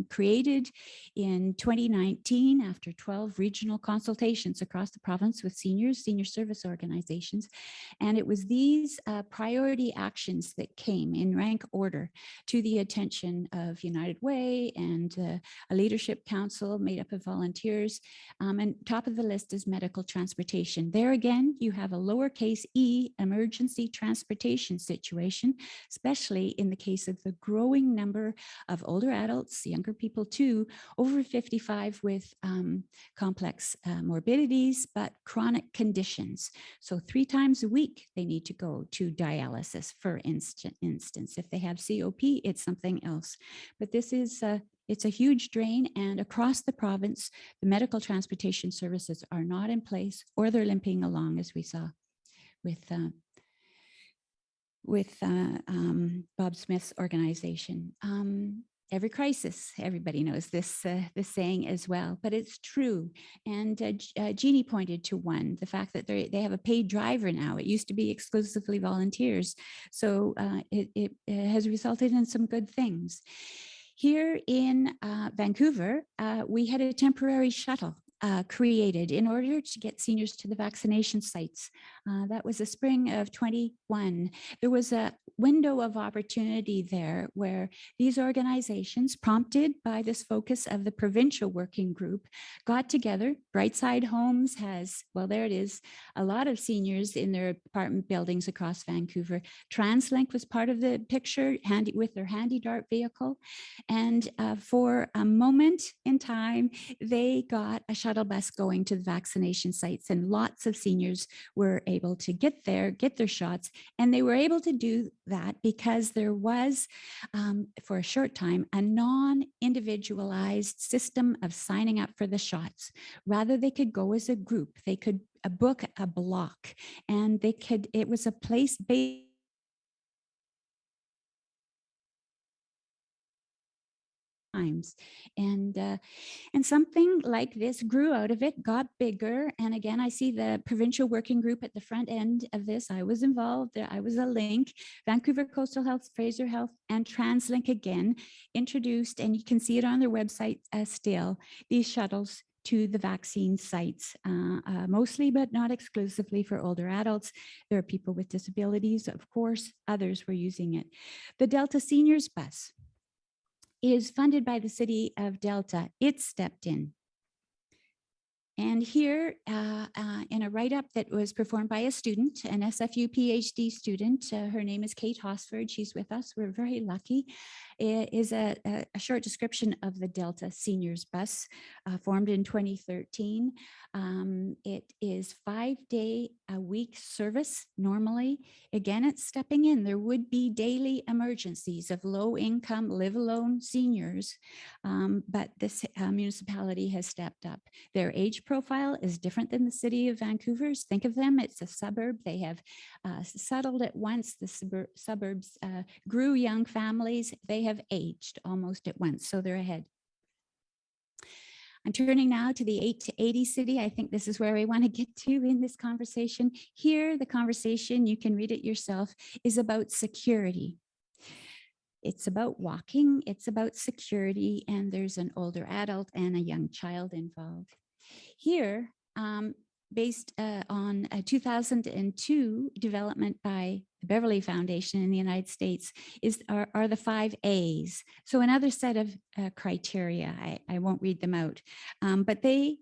created in 2019 after 12 regional consultations across the province with seniors, senior service organizations. And it was these priority actions that came in rank order to the attention of United Way and a leadership council made up of volunteers. And top of the list is medical medical transportation. There again, you have a lowercase e emergency transportation situation, especially in the case of the growing number of older adults, younger people too, over 55 with complex morbidities, but chronic conditions. So 3 times a week, they need to go to dialysis, for instance. If they have COP, it's something else. But this is it's a huge drain, and across the province, the medical transportation services are not in place, or they're limping along, as we saw with Bob Smith's organization. Every crisis, everybody knows this saying as well, but it's true. And Jeannie pointed to one, the fact that they have a paid driver now. It used to be exclusively volunteers. So it has resulted in some good things. Here in Vancouver, we had a temporary shuttle created in order to get seniors to the vaccination sites. That was the spring of 21. There was a window of opportunity there where these organizations, prompted by this focus of the provincial working group, got together. Brightside Homes has, well, there it is, a lot of seniors in their apartment buildings across Vancouver. TransLink was part of the picture, with their handy dart vehicle. And for a moment in time, they got a shuttle bus going to the vaccination sites, and lots of seniors were able to get there, get their shots. And they were able to do that because there was, for a short time, a non-individualized system of signing up for the shots. Rather, they could go as a group. They could book a block, and it was a place-based times. And something like this grew out of it, got bigger. And again, I see the provincial working group at the front end of this. I was involved. I was a link. Vancouver Coastal Health, Fraser Health, and TransLink again introduced, and you can see it on their website still, these shuttles to the vaccine sites, mostly but not exclusively for older adults. There are people with disabilities, of course, others were using it. The Delta Seniors Bus is funded by the city of Delta. It stepped in. And here, in a write-up that was performed by a student, an SFU PhD student, her name is Kate Hosford, she's with us, we're very lucky, is a short description of the Delta Seniors Bus, formed in 2013. It is 5-day-a-week service normally. Again, it's stepping in. There would be daily emergencies of low-income, live-alone seniors, but this municipality has stepped up. Their age profile is different than the city of Vancouver's. Think of them, it's a suburb. They have settled at once. The suburbs grew young families. They have aged almost at once, so they're ahead. I'm turning now to the 8 to 80 city. I think this is where we want to get to in this conversation. Here, the conversation, you can read it yourself, is about security. It's about walking, it's about security, and there's an older adult and a young child involved. Here, based on a 2002 development by the Beverley Foundation in the United States, are the 5 A's. So another set of criteria, I won't read them out, but they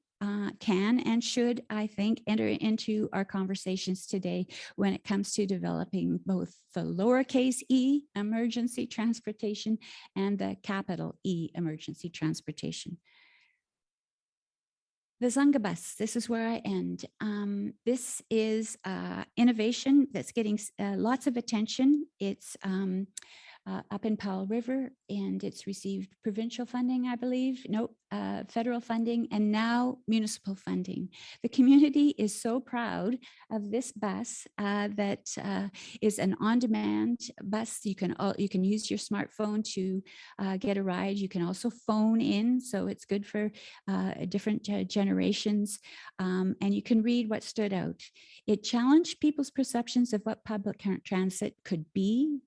can and should, I think, enter into our conversations today when it comes to developing both the lowercase e emergency transportation and the capital E emergency transportation. The Zunga Bus, this is where I end. This is innovation that's getting lots of attention. It's up in Powell River, and it's received provincial funding, I believe. Nope, federal funding, and now municipal funding. The community is so proud of this bus that is an on-demand bus. You can use your smartphone to get a ride. You can also phone in, so it's good for different generations. And you can read what stood out. It challenged people's perceptions of what public transit could be.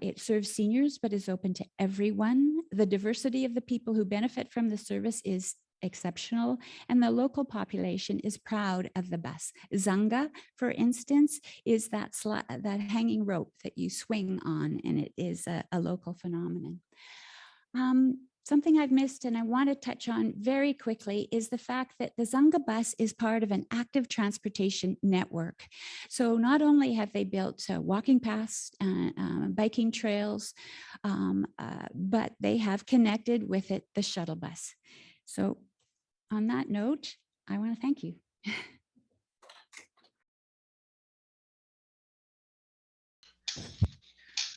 It serves seniors, but is open to everyone. The diversity of the people who benefit from the service is exceptional, and the local population is proud of the bus. Zunga, for instance, is that hanging rope that you swing on, and it is a local phenomenon. something I've missed and I want to touch on very quickly is the fact that the Zunga Bus is part of an active transportation network. So not only have they built walking paths, biking trails, but they have connected with it the shuttle bus. So on that note, I want to thank you.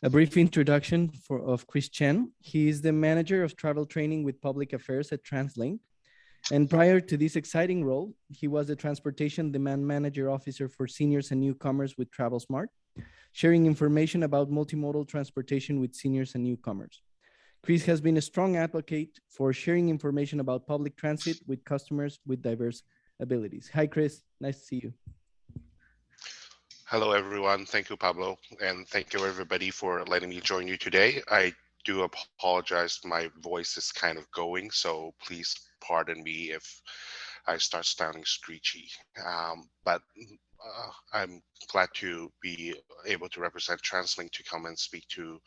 A brief introduction of Chris Chen. He is the manager of travel training with public affairs at TransLink. And prior to this exciting role, he was the transportation demand manager officer for seniors and newcomers with TravelSmart, sharing information about multimodal transportation with seniors and newcomers. Chris has been a strong advocate for sharing information about public transit with customers with diverse abilities. Hi, Chris. Nice to see you. Hello, everyone. Thank you, Pablo. And thank you, everybody, for letting me join you today. I do apologize. My voice is kind of going, so please pardon me if I start sounding screechy. But I'm glad to be able to represent TransLink to come and speak to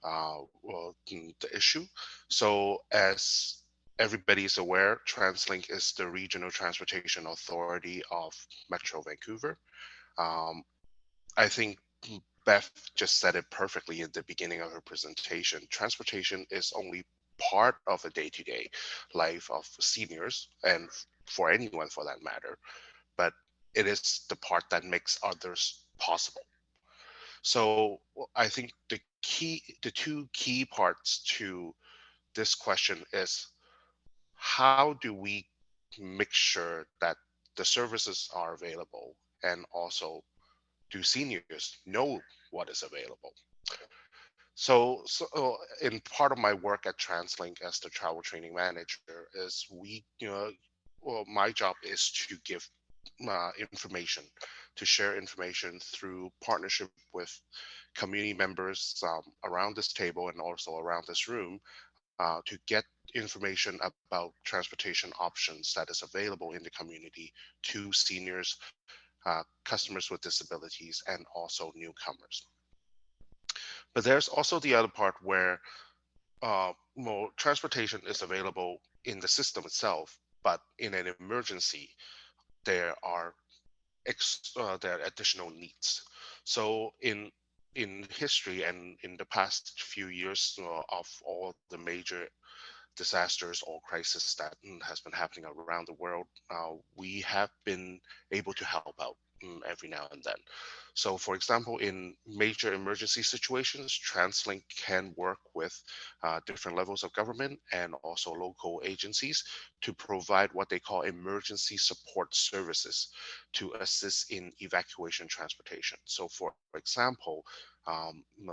the issue. So as everybody is aware, TransLink is the regional transportation authority of Metro Vancouver. I think Beth just said it perfectly in the beginning of her presentation. Transportation is only part of a day-to-day life of seniors and for anyone for that matter, but it is the part that makes others possible. So I think the two key parts to this question is, how do we make sure that the services are available, and also do seniors know what is available? So in part of my work at TransLink as the travel training manager is my job is to give information, to share information through partnership with community members around this table and also around this room to get information about transportation options that is available in the community to seniors, customers with disabilities, and also newcomers. But there's also the other part where more transportation is available in the system itself, but in an emergency, there are additional needs. So in history and in the past few years of all the major disasters or crisis that has been happening around the world, we have been able to help out every now and then. So for example, in major emergency situations, TransLink can work with different levels of government and also local agencies to provide what they call emergency support services to assist in evacuation transportation. So for example,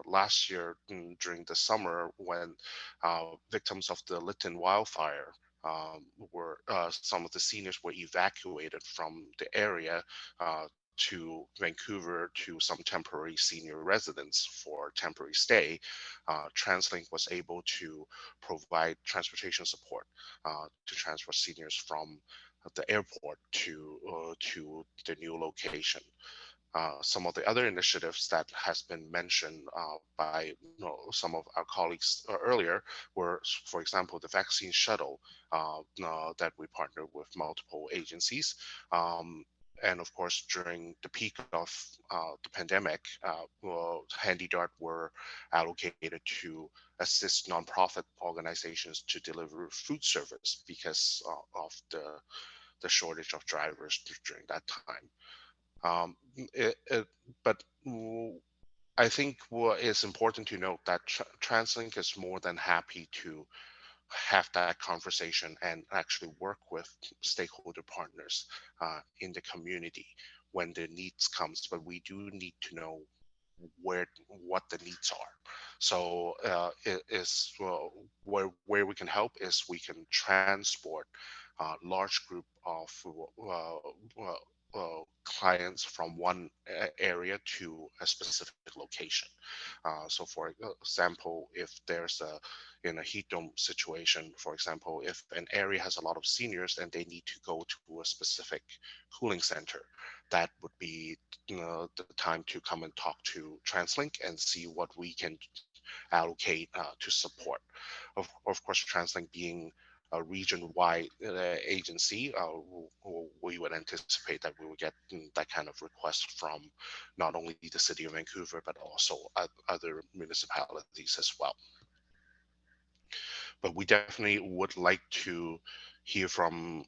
last year during the summer, when victims of the Lytton wildfire were some of the seniors were evacuated from the area to Vancouver to some temporary senior residence for temporary stay, TransLink was able to provide transportation support to transfer seniors from the airport to the new location. Some of the other initiatives that has been mentioned by some of our colleagues earlier were, for example, the vaccine shuttle that we partner with multiple agencies. And of course, during the peak of the pandemic, Handy Dart were allocated to assist nonprofit organizations to deliver food service because of the shortage of drivers during that time. But I think what is important to note that TransLink is more than happy to have that conversation and actually work with stakeholder partners in the community when the needs comes, but we do need to know what the needs are. So it is where we can help is we can transport a large group of clients from one area to a specific location. So for example, if there's in a heat dome situation, for example, if an area has a lot of seniors and they need to go to a specific cooling center, that would be the time to come and talk to TransLink and see what we can allocate to support. Of course, TransLink being a region-wide agency, we would anticipate that we would get that kind of request from not only the city of Vancouver, but also other municipalities as well. But we definitely would like to hear from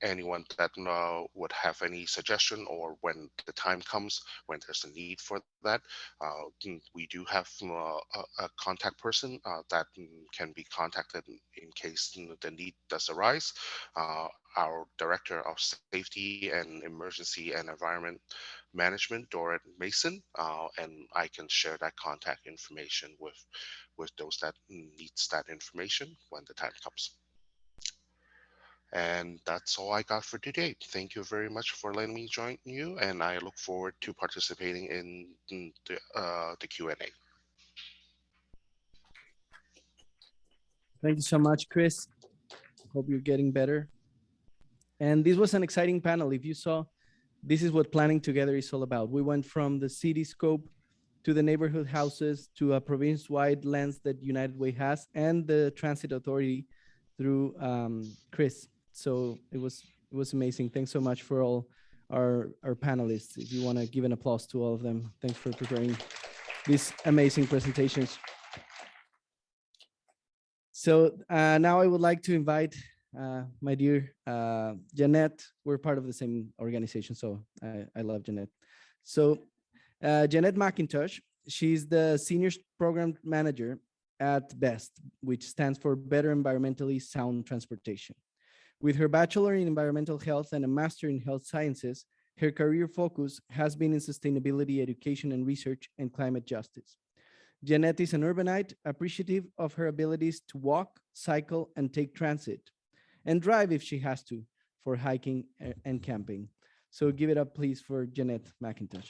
anyone that would have any suggestion, or when the time comes, when there's a need for that. We do have a contact person that can be contacted in case the need does arise. Our Director of Safety and Emergency and Environment Management, Dorrit Mason, and I can share that contact information with those that needs that information when the time comes. And that's all I got for today. Thank you very much for letting me join you, and I look forward to participating in the Q&A. Thank you so much, Chris. Hope you're getting better. And this was an exciting panel. If you saw, this is what planning together is all about. We went from the city scope to the neighborhood houses to a province-wide lens that United Way has, and the transit authority through Chris. So it was amazing. Thanks so much for all our panelists. If you want to give an applause to all of them, thanks for preparing these amazing presentations. So now I would like to invite my dear Janette. We're part of the same organization, so I love Janette. So Janette McIntosh, she's the Senior Program Manager at BEST, which stands for Better Environmentally Sound Transportation. With her Bachelor in Environmental Health and a Master in Health Sciences, her career focus has been in sustainability, education, and research and climate justice. Janette is an urbanite, appreciative of her abilities to walk, cycle, and take transit, and drive if she has to, for hiking and camping. So give it up, please, for Janette McIntosh.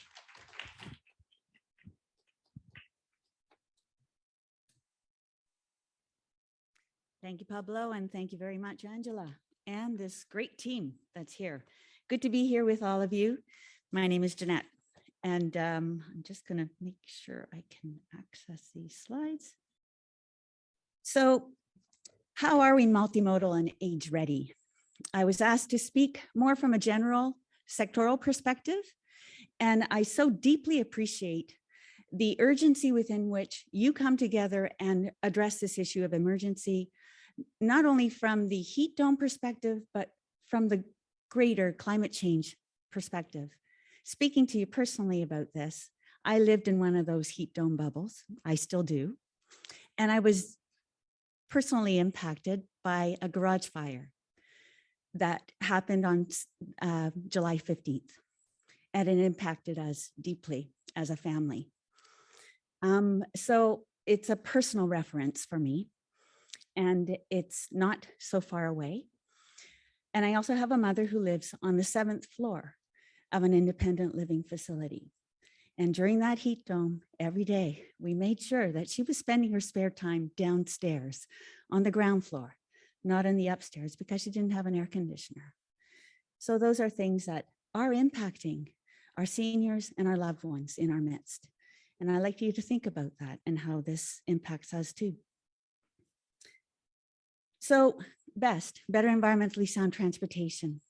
Thank you, Pablo, and thank you very much, Angela, and this great team that's here. Good to be here with all of you. My name is Janette, and I'm just going to make sure I can access these slides. So, how are we multimodal and age ready? I was asked to speak more from a general sectoral perspective, and I so deeply appreciate the urgency within which you come together and address this issue of emergency, not only from the heat dome perspective, but from the greater climate change perspective. Speaking to you personally about this, I lived in one of those heat dome bubbles. I still do. And I was personally impacted by a garage fire that happened on July 15th. And it impacted us deeply as a family. So it's a personal reference for me, and it's not so far away. And I also have a mother who lives on the 7th floor of an independent living facility. And during that heat dome, every day, we made sure that she was spending her spare time downstairs on the ground floor, not in the upstairs, because she didn't have an air conditioner. So those are things that are impacting our seniors and our loved ones in our midst. And I'd like you to think about that and how this impacts us too. So BEST, Better Environmentally Sound Transportation.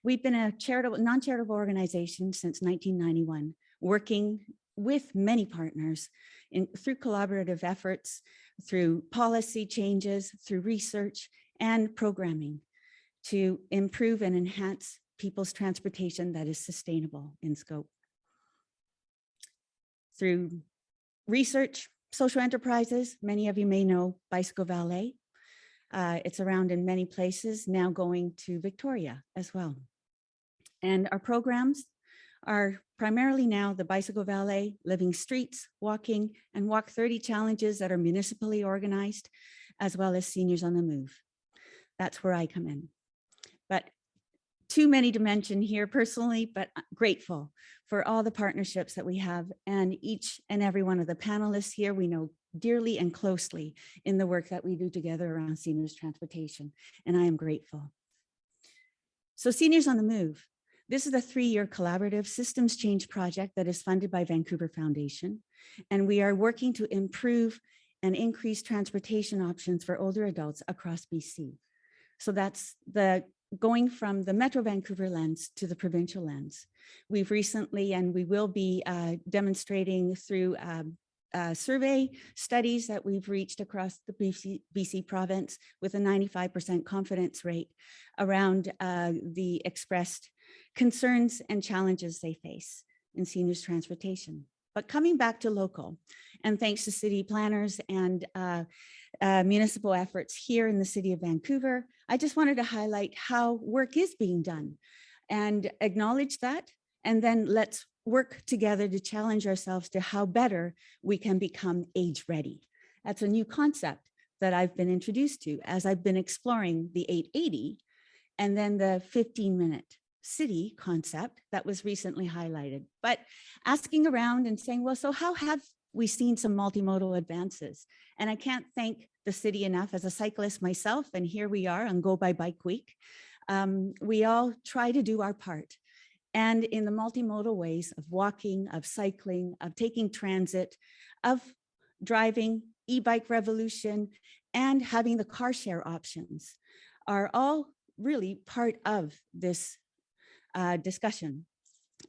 We've been a non-charitable organization since 1991, working with many partners through collaborative efforts, through policy changes, through research and programming to improve and enhance people's transportation that is sustainable in scope. Through research, social enterprises, many of you may know Bicycle Valet. It's around in many places, now going to Victoria as well. And our programs are primarily now the Bicycle Valet, Living Streets, Walking, and Walk 30 challenges that are municipally organized, as well as Seniors on the Move. That's where I come in. But too many to mention here personally, but grateful for all the partnerships that we have, and each and every one of the panelists here we know dearly and closely in the work that we do together around seniors transportation, and I am grateful. So Seniors on the Move. This is a 3-year collaborative systems change project that is funded by Vancouver Foundation. And we are working to improve and increase transportation options for older adults across BC. So that's the going from the Metro Vancouver lens to the provincial lens. We've recently, and we will be demonstrating through survey studies that we've reached across the BC province with a 95% confidence rate around the expressed concerns and challenges they face in seniors transportation. But coming back to local, and thanks to city planners and municipal efforts here in the city of Vancouver, I just wanted to highlight how work is being done and acknowledge that, and then let's work together to challenge ourselves to how better we can become age ready. That's a new concept that I've been introduced to as I've been exploring the 880 and then the 15-minute city concept that was recently highlighted. But asking around and saying, well, so how have we seen some multimodal advances? And I can't thank the city enough. As a cyclist myself, and here we are on Go by Bike Week, we all try to do our part. And in the multimodal ways of walking, of cycling, of taking transit, of driving, e-bike revolution, and having the car share options are all really part of this discussion.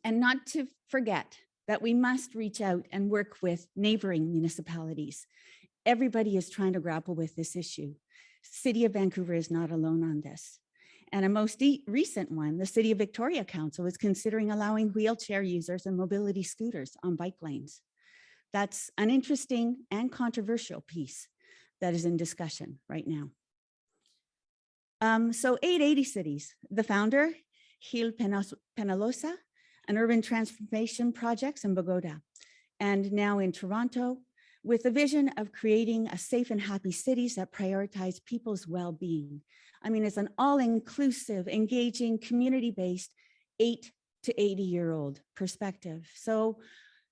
And not to forget that we must reach out and work with neighboring municipalities. Everybody is trying to grapple with this issue. City of Vancouver is not alone on this. And a most recent one, the City of Victoria Council is considering allowing wheelchair users and mobility scooters on bike lanes. That's an interesting and controversial piece that is in discussion right now. So 880 Cities, the founder, Gil Penalosa, an urban transformation projects in Bogota, and now in Toronto, with a vision of creating a safe and happy cities that prioritize people's well-being. I mean, it's an all-inclusive, engaging, community-based 8 to 80-year-old perspective. So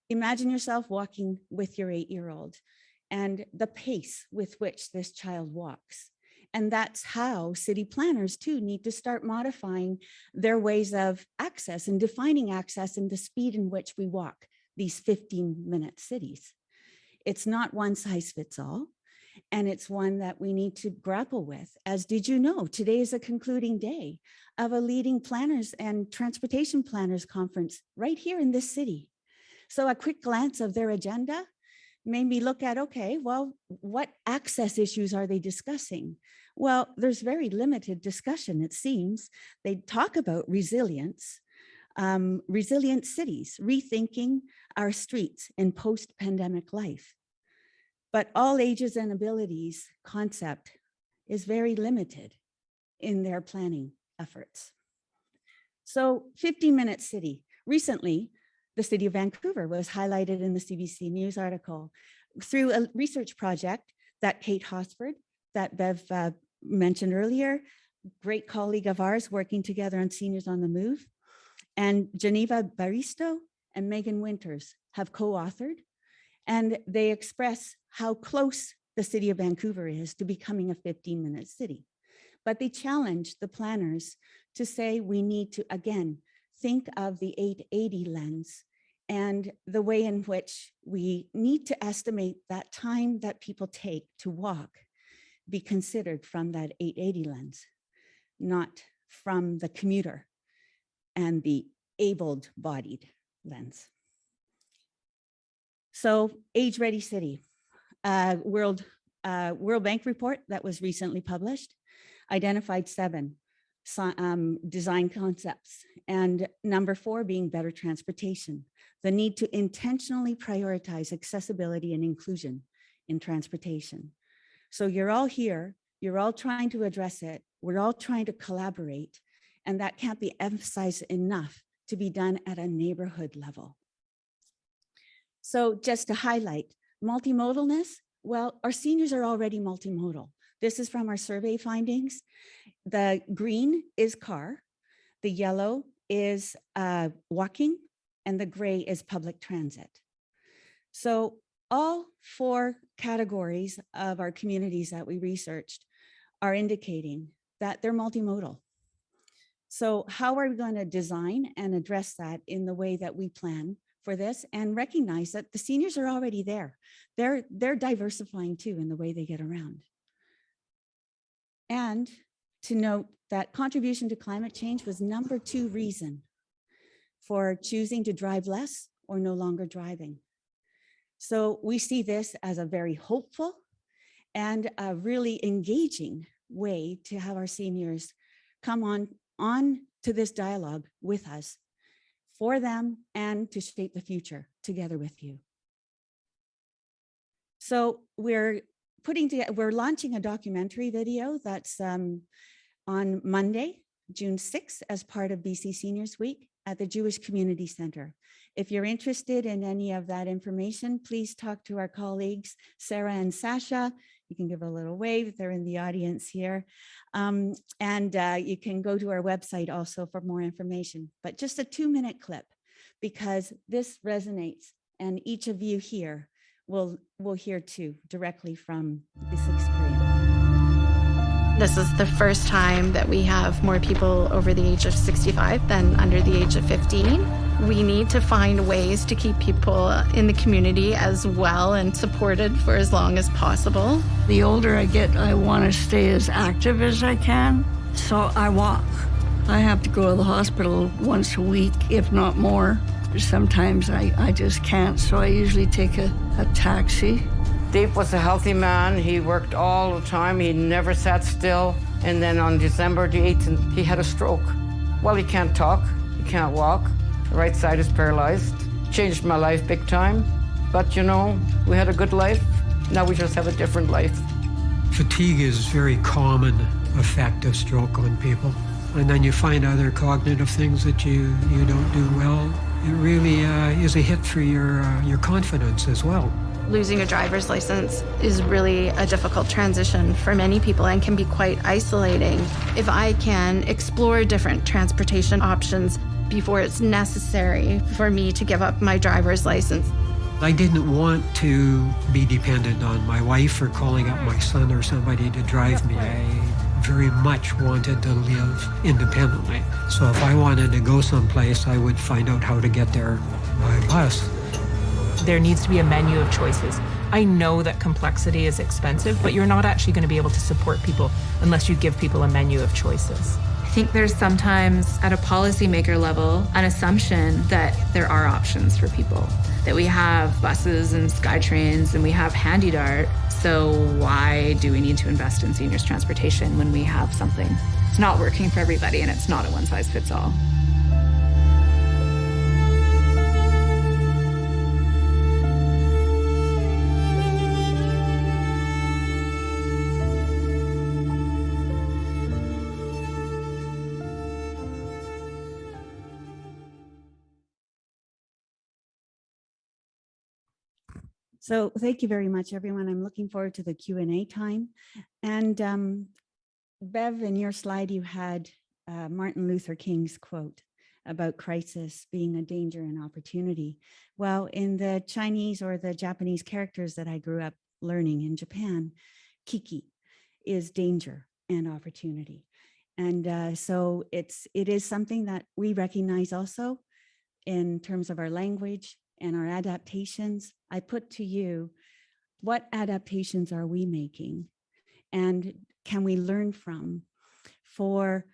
imagine yourself walking with your 8-year-old and the pace with which this child walks. And that's how city planners too need to start modifying their ways of access and defining access and the speed in which we walk these 15-minute cities. It's not one size fits all. And it's one that we need to grapple with. As did you know, today is a concluding day of a leading planners and transportation planners conference right here in this city. So a quick glance of their agenda made me look at, okay, well, what access issues are they discussing? Well, there's very limited discussion, it seems. They talk about resilience, resilient cities, rethinking our streets in post-pandemic life. But all ages and abilities concept is very limited in their planning efforts. So 15-minute city. Recently, the city of Vancouver was highlighted in the CBC News article through a research project that Kate Hosford, that Bev mentioned earlier, great colleague of ours working together on Seniors on the Move, and Geneva Baristo and Megan Winters have co-authored, and they express how close the city of Vancouver is to becoming a 15-minute city. But they challenge the planners to say we need to, again, think of the 880 lens and the way in which we need to estimate that time that people take to walk be considered from that 880 lens, not from the commuter and the able-bodied lens. So age-ready city, World Bank report that was recently published identified 7 design concepts, and number 4 being better transportation, the need to intentionally prioritize accessibility and inclusion in transportation. So you're all here, you're all trying to address it, we're all trying to collaborate, and that can't be emphasized enough to be done at a neighborhood level. So just to highlight, multimodalness, well, our seniors are already multimodal. This is from our survey findings. The green is car, the yellow is walking, and the gray is public transit. So all 4 categories of our communities that we researched are indicating that they're multimodal. So how are we going to design and address that in the way that we plan for this and recognize that the seniors are already there. They're diversifying too in the way they get around. And to note that contribution to climate change was number 2 reason for choosing to drive less or no longer driving. So we see this as a very hopeful and a really engaging way to have our seniors come on to this dialogue with us, for them, and to shape the future together with you. So we're launching a documentary video that's on Monday, June 6th, as part of BC Seniors Week at the Jewish Community Centre. If you're interested in any of that information, please talk to our colleagues, Sarah and Sasha. You can give a little wave, they're in the audience here. And you can go to our website also for more information, but just a 2-minute clip, because this resonates and each of you here will hear too directly from this experience. This is the first time that we have more people over the age of 65 than under the age of 15. We need to find ways to keep people in the community as well and supported for as long as possible. The older I get, I want to stay as active as I can, so I walk. I have to go to the hospital once a week, if not more. Sometimes I just can't, so I usually take a taxi. Dave was a healthy man. He worked all the time. He never sat still. And then on December the 8th, he had a stroke. Well, he can't talk. He can't walk. The right side is paralyzed. Changed my life big time. But, you know, we had a good life. Now we just have a different life. Fatigue is a very common effect of stroke on people. And then you find other cognitive things that you don't do well. It really is a hit for your confidence as well. Losing a driver's license is really a difficult transition for many people and can be quite isolating. If I can explore different transportation options before it's necessary for me to give up my driver's license. I didn't want to be dependent on my wife or calling up my son or somebody to drive me. I very much wanted to live independently. So if I wanted to go someplace, I would find out how to get there by bus. There needs to be a menu of choices. I know that complexity is expensive, but you're not actually going to be able to support people unless you give people a menu of choices. I think there's sometimes at a policymaker level an assumption that there are options for people, that we have buses and SkyTrains and we have Handy Dart. So why do we need to invest in seniors transportation when we have something? It's not working for everybody and it's not a one-size-fits-all. So thank you very much, everyone. I'm looking forward to the Q&A time. And Bev, in your slide, you had Martin Luther King's quote about crisis being a danger and opportunity. Well, in the Chinese or the Japanese characters that I grew up learning in Japan, Kiki is danger and opportunity. And so it is something that we recognize also in terms of our language and our adaptations. I put to you, what adaptations are we making? And can we learn from for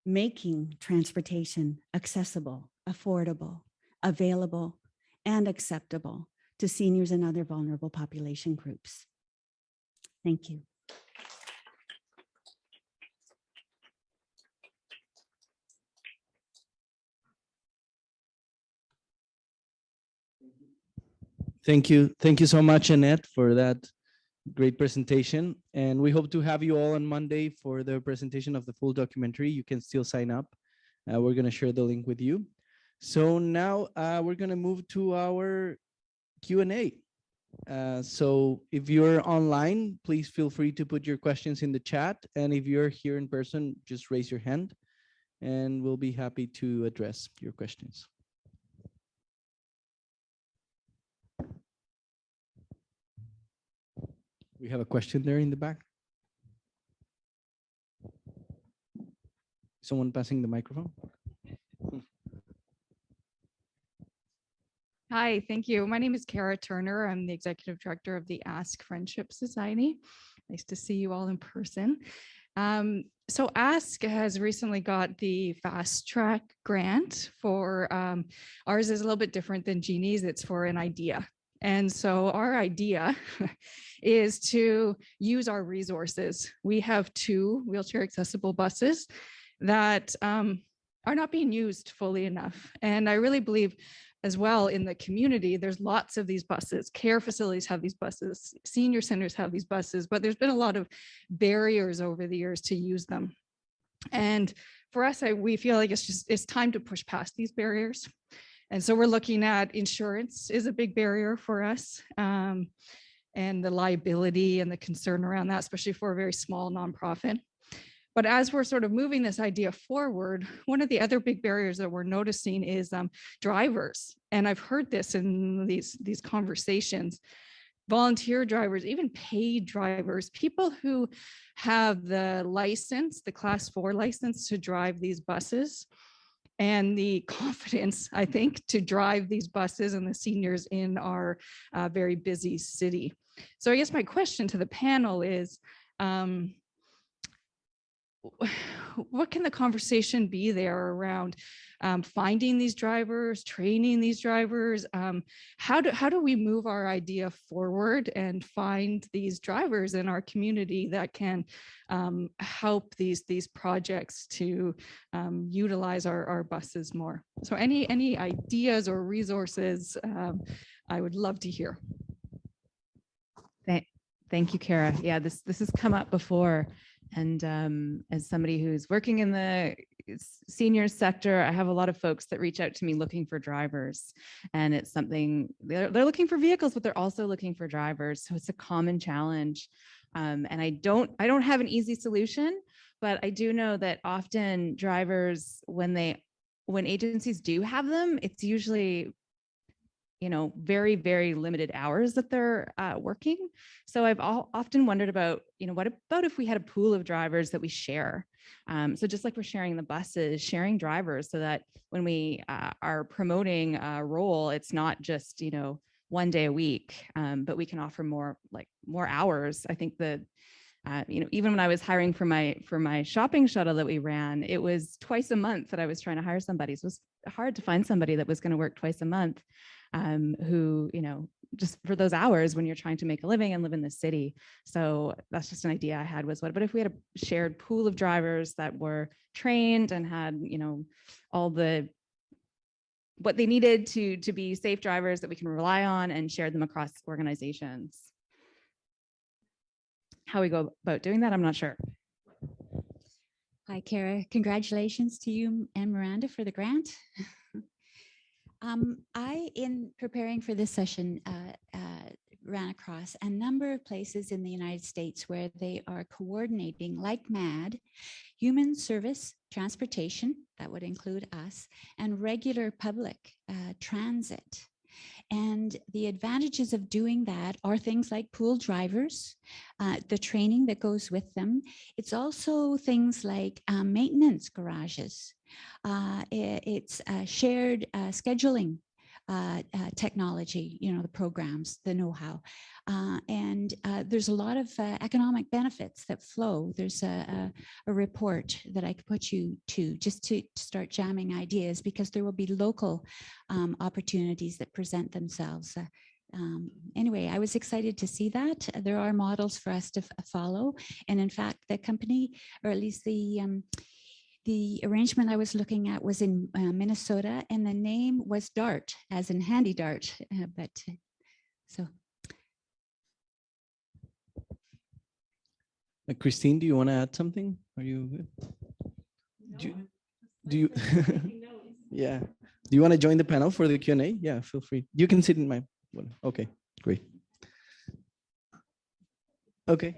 making transportation accessible, affordable, available, and acceptable to seniors and other vulnerable population groups? Thank you. Thank you. Thank you so much, Janette, for that great presentation. And we hope to have you all on Monday for the presentation of the full documentary. You can still sign up. We're going to share the link with you. So now we're going to move to our Q&A. So if you're online, please feel free to put your questions in the chat. And if you're here in person, just raise your hand and we'll be happy to address your questions. We have a question there in the back. Someone passing the microphone? Hi, thank you. My name is Kara Turner. I'm the Executive Director of the Ask Friendship Society. Nice to see you all in person. So Ask has recently got the Fast Track grant for, ours is a little bit different than Jeannie's, it's for an idea. And so our idea is to use our resources. We have 2 wheelchair accessible buses that are not being used fully enough. And I really believe as well in the community, there's lots of these buses. Care facilities have these buses, senior centers have these buses, but there's been a lot of barriers over the years to use them. And for us, we feel like it's time to push past these barriers. And so we're looking at insurance is a big barrier for us, and the liability and the concern around that, especially for a very small nonprofit. But as we're sort of moving this idea forward, one of the other big barriers that we're noticing is drivers. And I've heard this in these conversations, volunteer drivers, even paid drivers, people who have the license, the class 4 license to drive these buses, and the confidence, I think, to drive these buses and the seniors in our very busy city. So I guess my question to the panel is, what can the conversation be there around finding these drivers, training these drivers? How do we move our idea forward and find these drivers in our community that can help these projects to utilize our buses more? So any ideas or resources, I would love to hear. Thank you, Kara. Yeah, this has come up before. And as somebody who's working in the senior sector, I have a lot of folks that reach out to me looking for drivers. And it's something, they're looking for vehicles, but they're also looking for drivers. So it's a common challenge. And I don't have an easy solution, but I do know that often drivers, when agencies do have them, it's usually very, very limited hours that they're working. So I've often wondered about, what about if we had a pool of drivers that we share? So just like we're sharing the buses, sharing drivers so that when we are promoting a role, it's not just, 1 day a week, but we can offer more hours. I think that, even when I was hiring for my shopping shuttle that we ran, it was twice a month that I was trying to hire somebody. So it was hard to find somebody that was going to work twice a month. Who, just for those hours when you're trying to make a living and live in the city. So that's just an idea I had was, what if we had a shared pool of drivers that were trained and had, all what they needed to be safe drivers that we can rely on and share them across organizations. How we go about doing that, I'm not sure. Hi, Kara. Congratulations to you and Miranda for the grant. In preparing for this session, ran across a number of places in the United States where they are coordinating like mad human service transportation, that would include us, and regular public transit. And the advantages of doing that are things like pool drivers, the training that goes with them. It's also things like maintenance garages. It's shared scheduling technology, the programs, the know-how. And there's a lot of economic benefits that flow. There's a report that I could put you to just to start jamming ideas, because there will be local opportunities that present themselves. Anyway, I was excited to see that. There are models for us to follow. And in fact, the company, or at least the arrangement I was looking at was in Minnesota, and the name was DART, as in handy dart. Christine, do you want to add something? Are you good? Do you yeah. Do you want to join the panel for the Q&A? Yeah, feel free. You can sit in my one. Okay, great. Okay.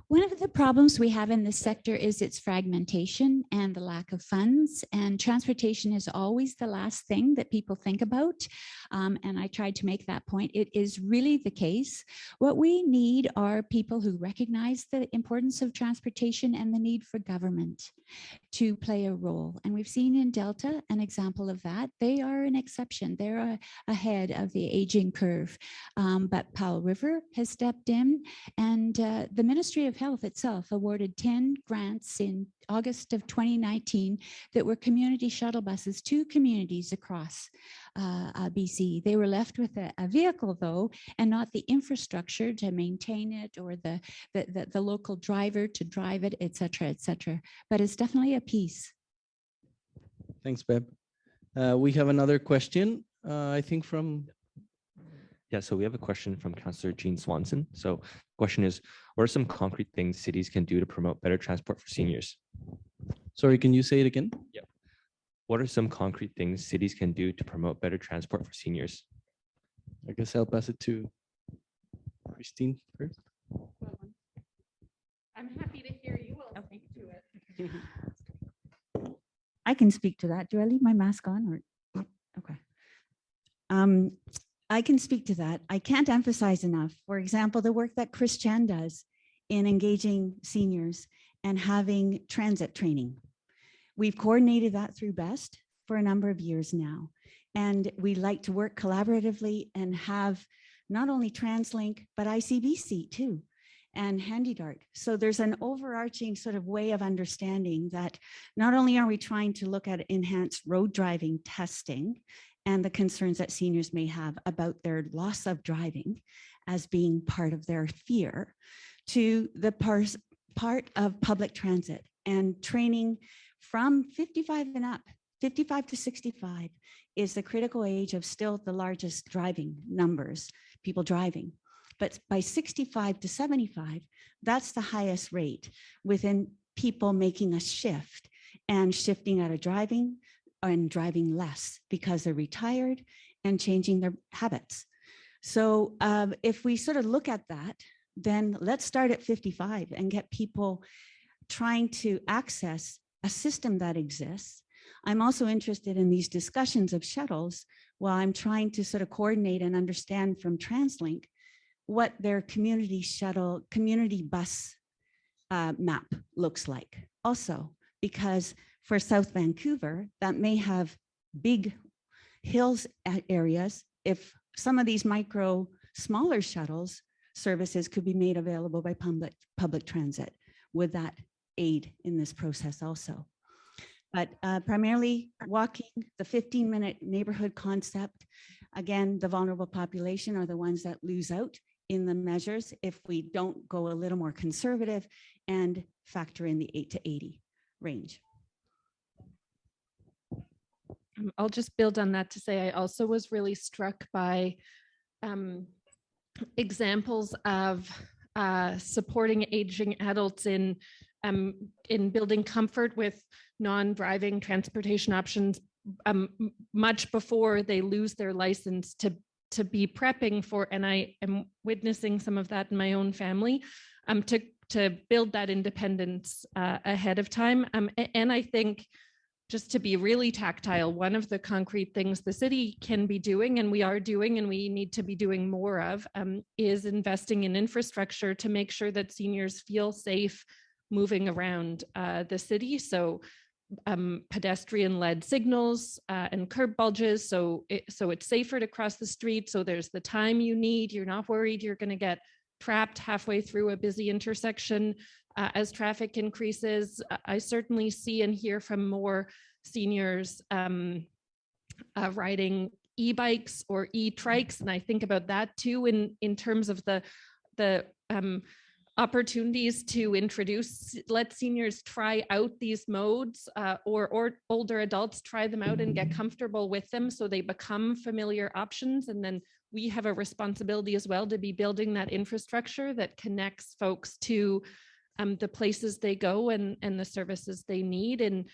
One of the problems we have in this sector is its fragmentation and the lack of funds, and transportation is always the last thing that people think about. And I tried to make that point. It is really the case. What we need are people who recognize the importance of transportation and the need for government. to play a role. And we've seen in Delta an example of that. They are an exception. They're ahead of the aging curve. But Powell River has stepped in, and the Ministry of Health itself awarded 10 grants in August of 2019 that were community shuttle buses to communities across BC. They were left with a vehicle though, and not the infrastructure to maintain it or the local driver to drive it, et cetera, but it's definitely a piece. Thanks, Beb. We have another question, I think from. Yeah, so we have a question from Councillor Jean Swanson. So question is, what are some concrete things cities can do to promote better transport for seniors? Sorry, can you say it again? Yeah. What are some concrete things cities can do to promote better transport for seniors? I guess I'll pass it to Christine first. I'm happy to hear you. I'll speak to it. I can speak to that. Do I leave my mask on or? Okay. I can speak to that. I can't emphasize enough, for example, the work that Chris Chan does in engaging seniors and having transit training. We've coordinated that through BEST for a number of years now. And we like to work collaboratively and have not only TransLink, but ICBC too, and HandyDart. So there's an overarching sort of way of understanding that not only are we trying to look at enhanced road driving testing and the concerns that seniors may have about their loss of driving as being part of their fear, to the part of public transit and training from 55 and up. 55 to 65 is the critical age of still the largest driving numbers, people driving. But by 65 to 75, that's the highest rate within people making a shift and shifting out of driving and driving less because they're retired and changing their habits. So if we sort of look at that, then let's start at 55 and get people trying to access a system that exists. I'm also interested in these discussions of shuttles while I'm trying to sort of coordinate and understand from TransLink what their community shuttle, community bus map looks like. Also, because for South Vancouver, that may have big hills areas. If some of these smaller shuttles services could be made available by public transit, would that aid in this process also? But primarily walking, the 15-minute neighborhood concept. Again, the vulnerable population are the ones that lose out in the measures if we don't go a little more conservative and factor in the 8 to 80 range. I'll just build on that to say I also was really struck by examples of supporting aging adults in building comfort with non-driving transportation options much before they lose their license to be prepping for, and I am witnessing some of that in my own family, to build that independence ahead of time. And I think, just to be really tactile, one of the concrete things the city can be doing, and we are doing, and we need to be doing more of, is investing in infrastructure to make sure that seniors feel safe moving around the city. So pedestrian-led signals and curb bulges, so it's safer to cross the street. So there's the time you need. You're not worried you're going to get trapped halfway through a busy intersection as traffic increases. I certainly see and hear from more seniors riding e-bikes or e-trikes, and I think about that too in terms of the opportunities to let seniors try out these modes or older adults try them out and get comfortable with them so they become familiar options. And then we have a responsibility as well to be building that infrastructure that connects folks to the places they go and the services they need in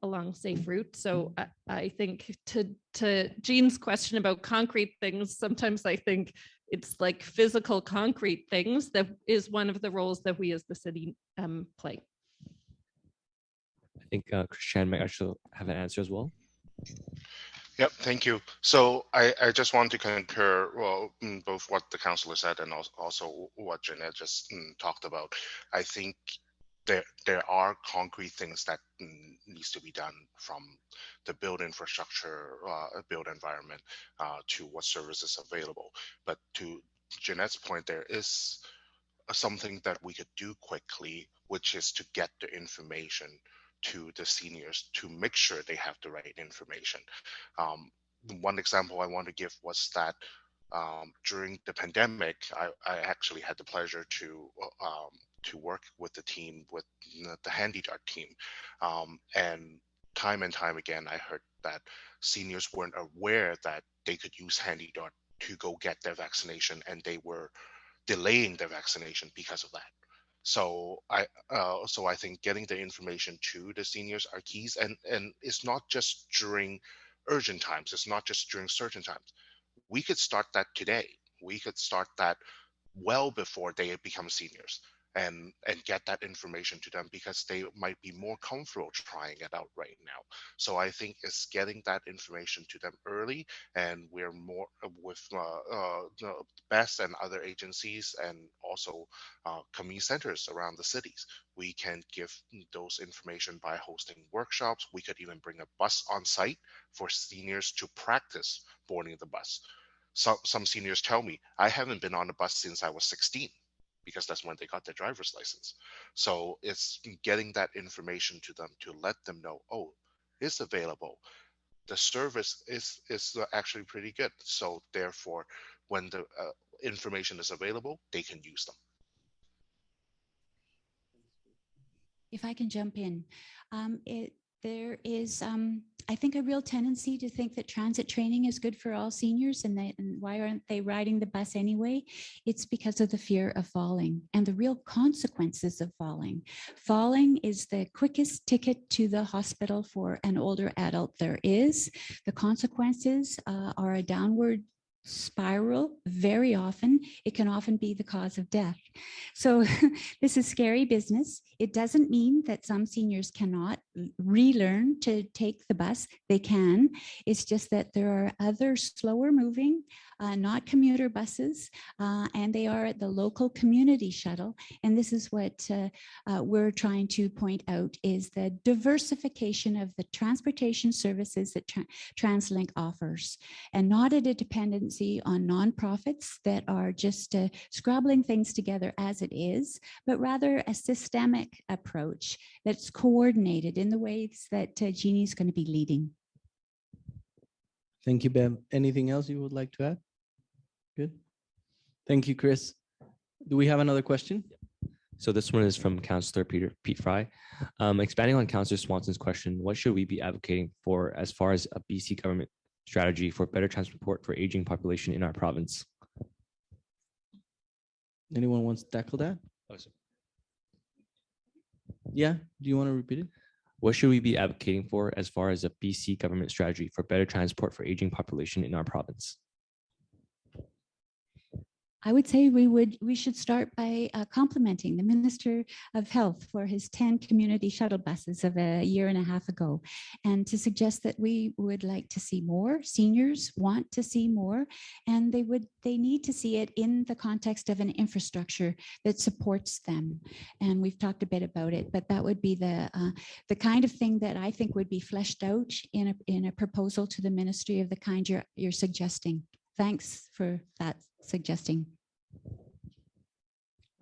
along safe routes. So I think to Jean's question about concrete things, sometimes I think it's like physical concrete things that is one of the roles that we as the city play. I think Christian might actually have an answer as well. Yep, thank you. So I just want to concur, well, both what the councillor said and also what Janette just talked about. I think there are concrete things that needs to be done, from the build infrastructure, build environment, to what services available. But to Janette's point, there is something that we could do quickly, which is to get the information to the seniors to make sure they have the right information. One example I want to give was that during the pandemic, I actually had the pleasure to work with the team, with the Handy Dart team, and time again, I heard that seniors weren't aware that they could use Handy Dart to go get their vaccination, and they were delaying their vaccination because of that. So I think getting the information to the seniors are keys, and it's not just during urgent times. It's not just during certain times. We could start that today. We could start that well before they become seniors, and get that information to them, because they might be more comfortable trying it out right now. So I think it's getting that information to them early, and we're more with the BEST and other agencies, and also community centers around the cities. We can give those information by hosting workshops. We could even bring a bus on site for seniors to practice boarding the bus. Some seniors tell me, I haven't been on a bus since I was 16, because that's when they got their driver's license. So it's getting that information to them to let them know, oh, it's available. The service is actually pretty good. So therefore, when the information is available, they can use them. If I can jump in, there is, I think, a real tendency to think that transit training is good for all seniors, and why aren't they riding the bus anyway? It's because of the fear of falling and the real consequences of falling. Falling is the quickest ticket to the hospital for an older adult there is. The consequences are a downward spiral. Very often, it can often be the cause of death. So this is scary business. It doesn't mean that some seniors cannot relearn to take the bus. They can. It's just that there are other slower moving, not commuter buses, and they are at the local community shuttle. And this is what we're trying to point out, is the diversification of the transportation services that TransLink offers, and not a dependency on nonprofits that are just scrabbling things together as it is, but rather a systemic approach that's coordinated in the ways that Jeannie's going to be leading. Thank you, Bev. Anything else you would like to add? Good. Thank you, Chris. Do we have another question? So this one is from Councillor Pete Fry. Expanding on Councillor Swanson's question, what should we be advocating for as far as a BC government strategy for better transport for aging population in our province? Anyone wants to tackle that? Yeah, do you want to repeat it? What should we be advocating for as far as a BC government strategy for better transport for aging population in our province? I would say we should start by complimenting the Minister of Health for his 10 community shuttle buses of a year and a half ago, and to suggest that we would like to see more. Seniors want to see more, and they need to see it in the context of an infrastructure that supports them. And we've talked a bit about it, but that would be the kind of thing that I think would be fleshed out in a proposal to the ministry of the kind you're suggesting. Thanks for that suggesting.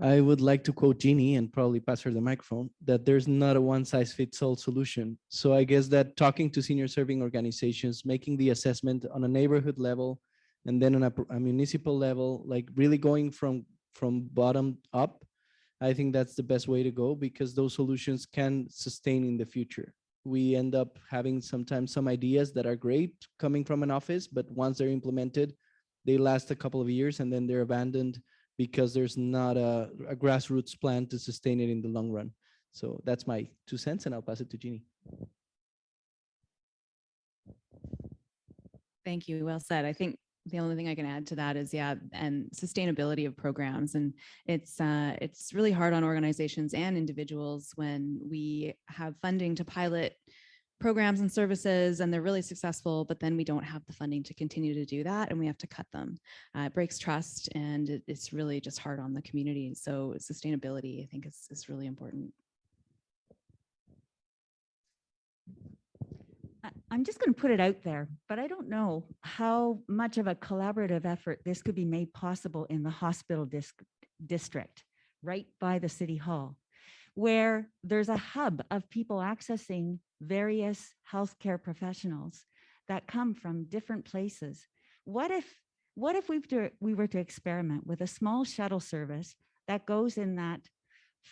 I would like to quote Jeannie and probably pass her the microphone, that there's not a one-size-fits-all solution. So I guess that talking to senior serving organizations, making the assessment on a neighborhood level, and then on a municipal level, like really going from bottom up, I think that's the best way to go, because those solutions can sustain in the future. We end up having sometimes some ideas that are great coming from an office, but once they're implemented, they last a couple of years and then they're abandoned because there's not a grassroots plan to sustain it in the long run. So that's my 2 cents, and I'll pass it to Jeannie. Thank you. Well said. I think the only thing I can add to that is, and sustainability of programs. And it's really hard on organizations and individuals when we have funding to pilot programs and services and they're really successful, but then we don't have the funding to continue to do that and we have to cut them. It breaks trust, and it's really just hard on the community. So sustainability, I think, is really important. I'm just going to put it out there, but I don't know how much of a collaborative effort this could be made possible in the hospital district, right by the city hall, where there's a hub of people accessing various healthcare professionals that come from different places. What if we were to experiment with a small shuttle service that goes in that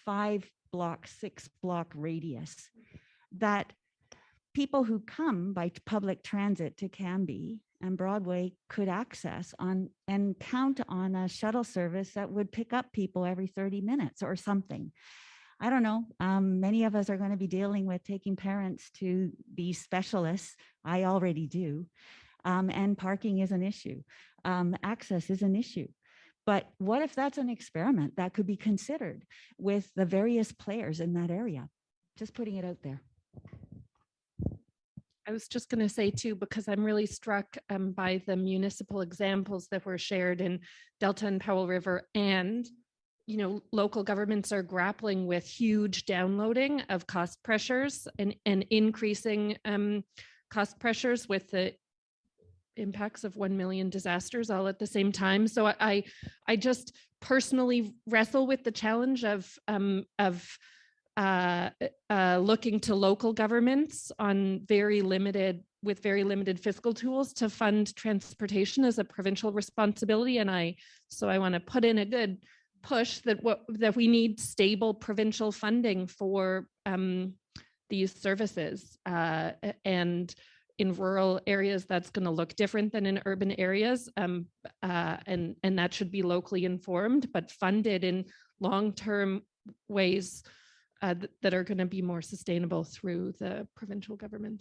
5-block, 6-block radius, that people who come by public transit to Canby and Broadway could access on and count on a shuttle service that would pick up people every 30 minutes or something. I don't know. Many of us are going to be dealing with taking parents to these specialists. I already do. And parking is an issue. Access is an issue. But what if that's an experiment that could be considered with the various players in that area? Just putting it out there. I was just going to say too, because I'm really struck by the municipal examples that were shared in Delta and Powell River, and local governments are grappling with huge downloading of cost pressures and increasing cost pressures with the impacts of 1 million disasters all at the same time. So I just personally wrestle with the challenge of looking to local governments on very limited fiscal tools to fund transportation as a provincial responsibility. And I want to put in a good push that we need stable provincial funding for these services, and in rural areas that's going to look different than in urban areas, and that should be locally informed but funded in long-term ways that are going to be more sustainable through the provincial government.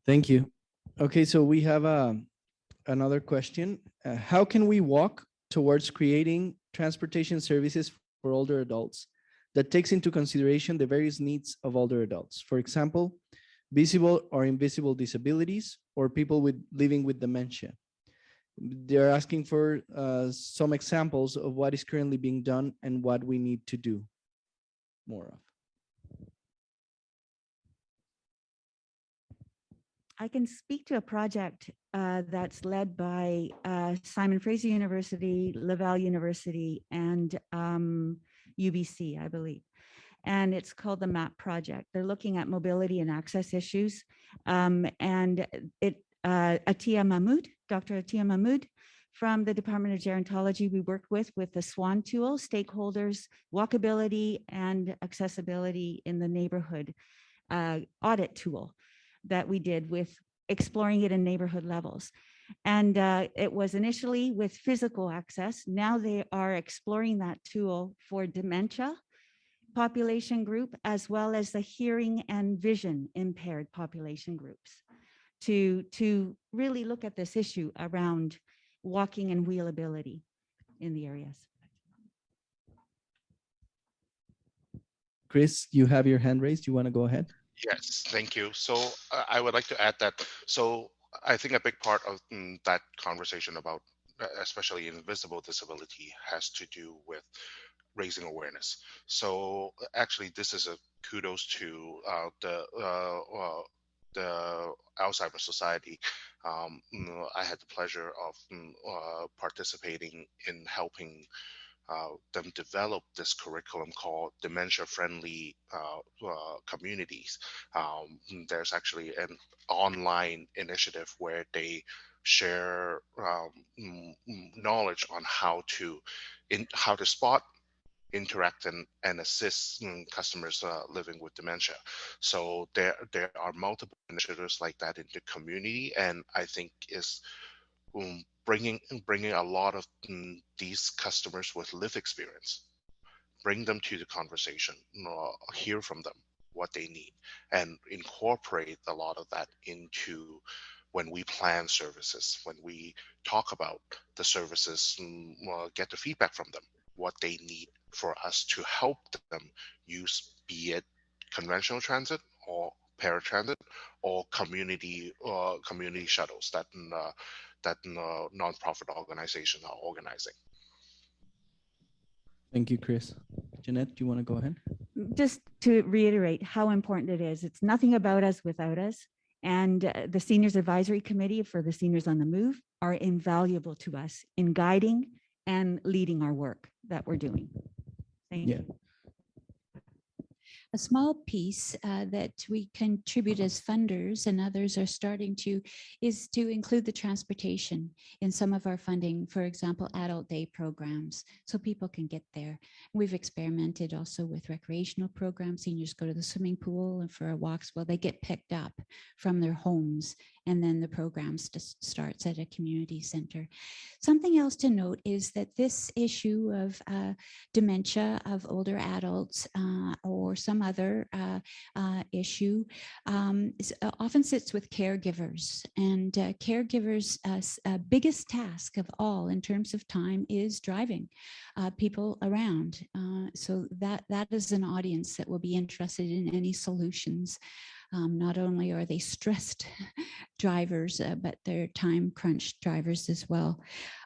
Thank you. Okay, so we have another question. How can we walk towards creating transportation services for older adults that takes into consideration the various needs of older adults? For example, visible or invisible disabilities or people living with dementia. They're asking for some examples of what is currently being done and what we need to do more of. I can speak to a project that's led by Simon Fraser University, Laval University, and UBC, I believe. And it's called the MAP project. They're looking at mobility and access issues. And Atia Mahmood, Dr. Atia Mahmood from the Department of Gerontology, we worked with the SWAN tool, stakeholders, walkability and accessibility in the neighborhood audit tool that we did with exploring it in neighborhood levels. And it was initially with physical access. Now they are exploring that tool for dementia population group, as well as the hearing and vision impaired population groups, to really look at this issue around walking and wheelability in the areas. Chris, you have your hand raised. You want to go ahead? Yes, thank you. So I would like to add that. So I think a big part of that conversation about especially invisible disability has to do with raising awareness. So actually, this is a kudos to the Alzheimer's Society. I had the pleasure of participating in helping them develop this curriculum called dementia-friendly communities. There's actually an online initiative where they share knowledge on how to spot, interact, and assist customers living with dementia. So there are multiple initiatives like that in the community, and I think is bringing a lot of these customers with lived experience, bring them to the conversation, hear from them what they need, and incorporate a lot of that into when we plan services, when we talk about the services, get the feedback from them, what they need for us to help them use, be it conventional transit or paratransit or community shuttles that nonprofit organizations are organizing. Thank you, Chris. Janette, do you want to go ahead? just to reiterate how important it is, it's nothing about us without us. And the Seniors Advisory Committee for the Seniors on the Move are invaluable to us in guiding and leading our work that we're doing. Thank you. A small piece that we contribute as funders and others are starting to is to include the transportation in some of our funding, for example, adult day programs, so people can get there. We've experimented also with recreational programs. Seniors go to the swimming pool and for walks. Well, they get picked up from their homes and then the program starts at a community center. Something else to note is that this issue of dementia of older adults or some other issue often sits with caregivers, and caregivers' biggest task of all in terms of time is driving people around. So that is an audience that will be interested in any solutions. Not only are they stressed drivers, but they're time crunched drivers as well.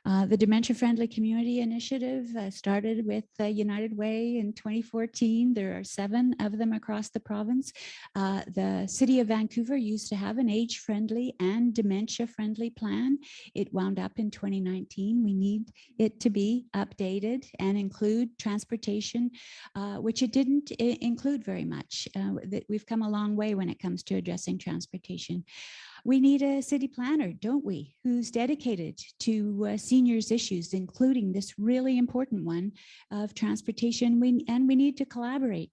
The Dementia Friendly Community Initiative started with United Way in 2014. There are 7 of them across the province. The City of Vancouver used to have an age-friendly and dementia-friendly plan. It wound up in 2019. We need it to be updated and include transportation, which it didn't include very much. We've come a long way when it comes to addressing transportation. We need a city planner, don't we, who's dedicated to seniors' issues, including this really important one of transportation. And we need to collaborate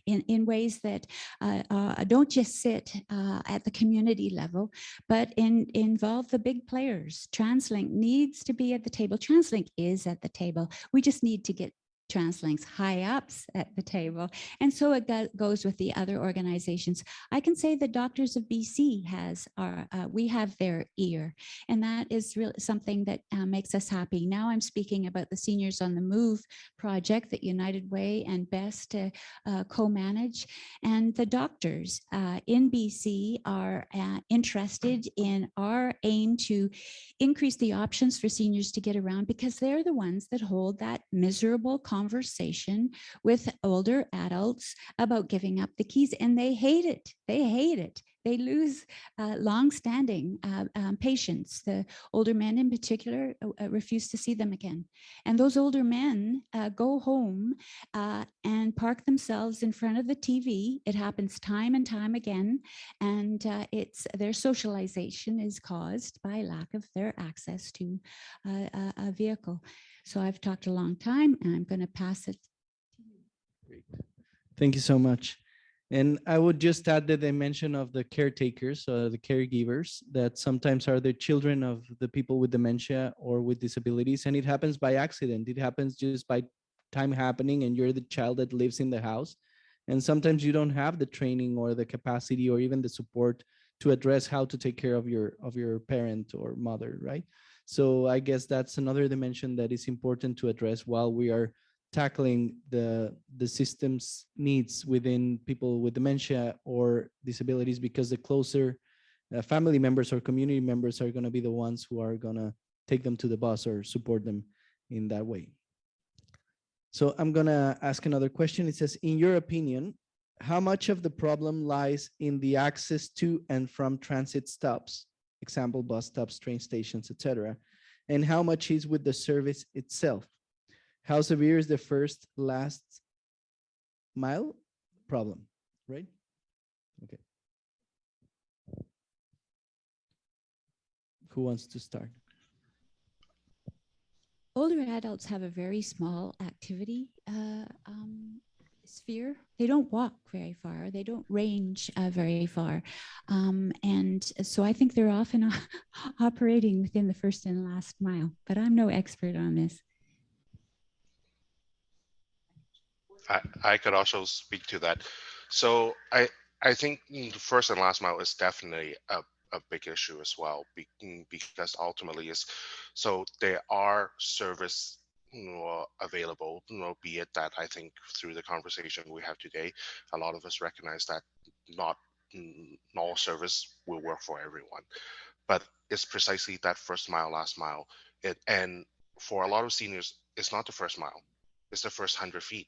in ways that don't just sit at the community level, but involve the big players. TransLink needs to be at the table. TransLink is at the table. We just need to get TransLink's high ups at the table. And so it goes with the other organizations. I can say the Doctors of BC we have their ear, and that is really something that makes us happy. Now I'm speaking about the Seniors on the Move project that United Way and Best co-manage. And the doctors in BC are interested in our aim to increase the options for seniors to get around, because they're the ones that hold that miserable conversation with older adults about giving up the keys, and they hate it. They hate it. They lose long-standing patients. The older men in particular refuse to see them again. And those older men go home and park themselves in front of the TV. It happens time and time again. And their socialization is caused by lack of their access to a vehicle. So I've talked a long time, and I'm going to pass it. Great. Thank you so much. And I would just add the dimension of the caretakers, the caregivers, that sometimes are the children of the people with dementia or with disabilities. And it happens by accident. It happens just by time happening, and you're the child that lives in the house. And sometimes you don't have the training or the capacity or even the support to address how to take care of your parent or mother, right? So I guess that's another dimension that is important to address while we are tackling the system's needs within people with dementia or disabilities, because the closer family members or community members are going to be the ones who are going to take them to the bus or support them in that way. So I'm going to ask another question. It says, in your opinion, how much of the problem lies in the access to and from transit stops, example, bus stops, train stations, etc., and how much is with the service itself? How severe is the last mile problem, right? Okay. Who wants to start? Older adults have a very small activity sphere. They don't walk very far. They don't range very far. And so I think they're often operating within the first and last mile, but I'm no expert on this. I could also speak to that. So I think the first and last mile is definitely a big issue as well, because ultimately so there are service available, be it that I think through the conversation we have today, a lot of us recognize that not all service will work for everyone, but it's precisely that first mile, last mile. And for a lot of seniors, it's not the first mile, it's the first 100 feet.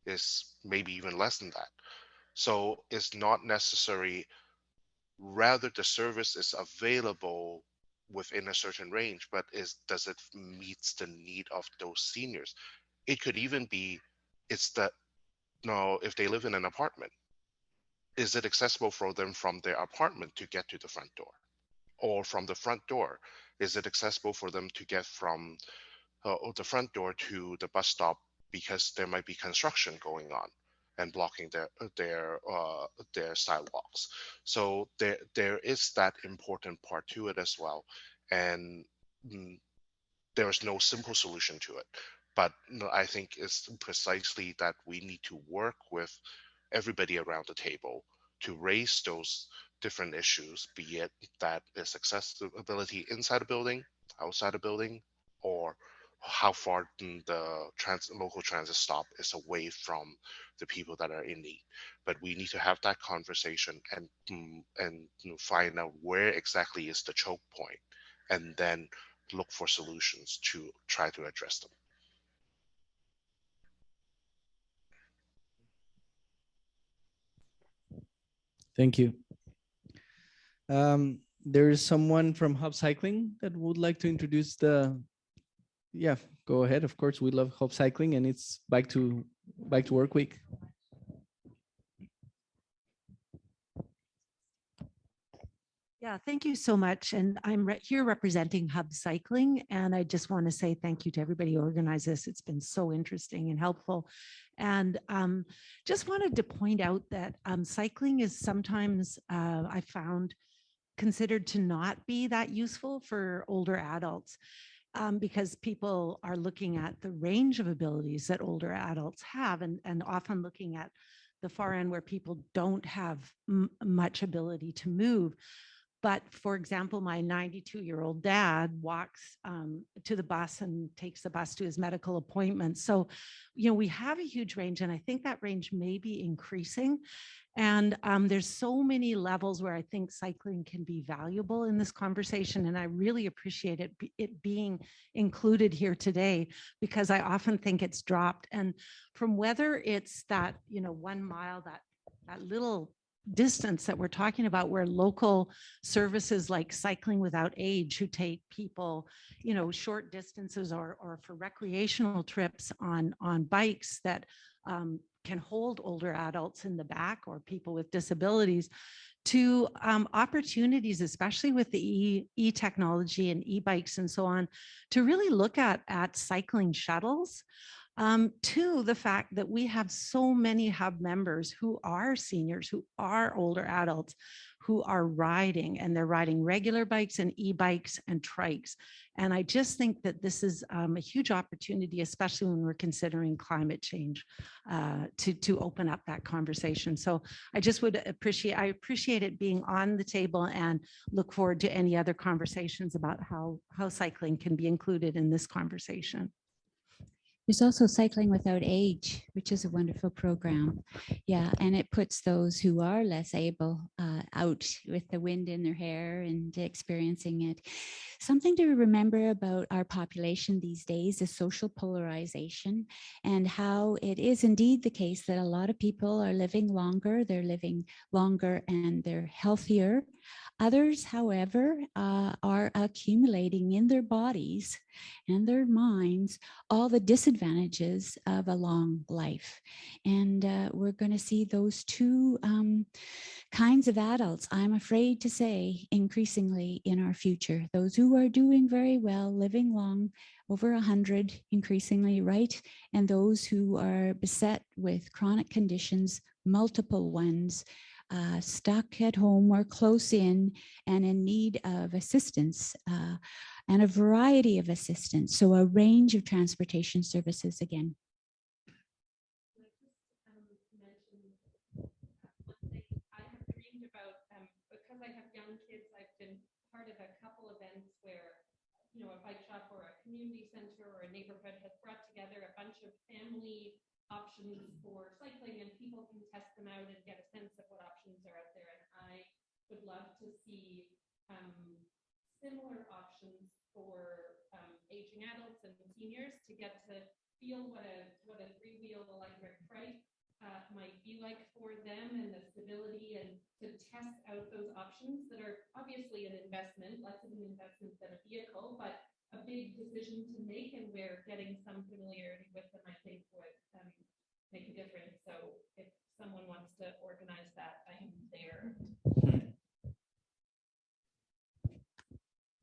is maybe even less than that. So it's not necessary, rather the service is available within a certain range, but does it meets the need of those seniors? It could even be, it's that, no, if they live in an apartment, is it accessible for them from their apartment to get to the front door? Or from the front door, is it accessible for them to get from the front door to the bus stop, because there might be construction going on and blocking their sidewalks? So there is that important part to it as well, and there is no simple solution to it. But I think it's precisely that we need to work with everybody around the table to raise those different issues, be it that is accessibility inside a building, outside a building, or how far the local transit stop is away from the people that are in need. But we need to have that conversation and find out where exactly is the choke point, and then look for solutions to try to address them. Thank you. There is someone from Hub Cycling that would like to introduce yeah, go ahead. Of course, we love Hub Cycling, and it's bike to work week. Yeah, thank you so much. And I'm here representing Hub Cycling. And I just want to say thank you to everybody who organized this. It's been so interesting and helpful. And just wanted to point out that cycling is sometimes, I found, considered to not be that useful for older adults. Because people are looking at the range of abilities that older adults have, and often looking at the far end where people don't have much ability to move. But for example, my 92-year-old dad walks to the bus and takes the bus to his medical appointment. So, we have a huge range, and I think that range may be increasing. And there's so many levels where I think cycling can be valuable in this conversation. And I really appreciate it being included here today, because I often think it's dropped. And from whether it's that, 1 mile, that little distance that we're talking about, where local services like Cycling Without Age, who take people, short distances or for recreational trips on bikes that can hold older adults in the back or people with disabilities, to opportunities, especially with the e-technology and e-bikes and so on, to really look at cycling shuttles. To the fact that we have so many Hub members who are seniors, who are older adults, who are riding, and they're riding regular bikes and e-bikes and trikes. And I just think that this is a huge opportunity, especially when we're considering climate change, to open up that conversation. So I just would appreciate it being on the table, and look forward to any other conversations about how cycling can be included in this conversation. There's also Cycling Without Age, which is a wonderful program. Yeah, and it puts those who are less able out with the wind in their hair and experiencing it. Something to remember about our population these days is social polarization, and how it is indeed the case that a lot of people are living longer, and they're healthier. Others, however, are accumulating in their bodies and their minds all the disadvantages of a long life. And we're going to see those two kinds of adults, I'm afraid to say, increasingly in our future. Those who are doing very well, living long, over 100 increasingly, right? And those who are beset with chronic conditions, multiple ones, stuck at home or close in and in need of assistance, and a variety of assistance. So a range of transportation services again. I have dreamed about, because I have young kids, I've been part of a couple events where, a bike shop or a community center or a neighborhood has brought together a bunch of family options for cycling, and people can test them out and get a sense of what options are out there. And I would love to see similar options for aging adults and seniors, to get to feel what a three-wheel electric trike might be like for them, and the stability, and to test out those options that are obviously an investment, less of an investment than a vehicle, but a big decision to make, and where getting some familiarity with them, I think, would make a difference. So if someone wants to organize that, I am there.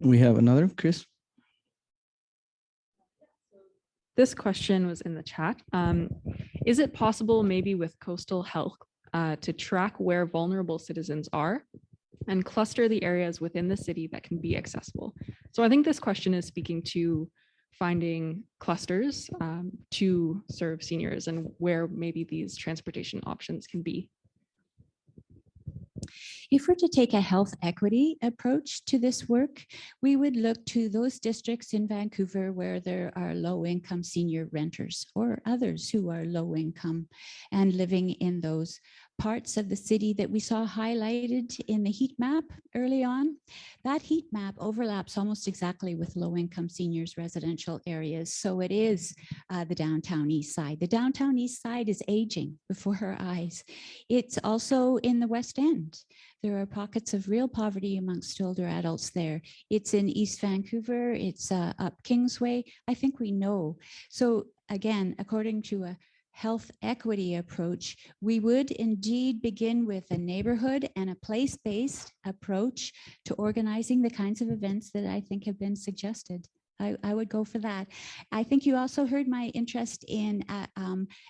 We have another, Chris. This question was in the chat. Is it possible, maybe with coastal health, to track where vulnerable citizens are and cluster the areas within the city that can be accessible? So I think this question is speaking to finding clusters to serve seniors and where maybe these transportation options can be. If we're to take a health equity approach to this work, we would look to those districts in Vancouver where there are low-income senior renters or others who are low-income and living in those parts of the city that we saw highlighted in the heat map early on. That heat map overlaps almost exactly with low-income seniors residential areas. So it is the downtown east side. The downtown east side is aging before our eyes. It's also in the West End. There are pockets of real poverty amongst older adults there. It's in East Vancouver, it's up Kingsway. I think we know. So again, according to a health equity approach, we would indeed begin with a neighborhood and a place-based approach to organizing the kinds of events that I think have been suggested. I would go for that. I think you also heard my interest in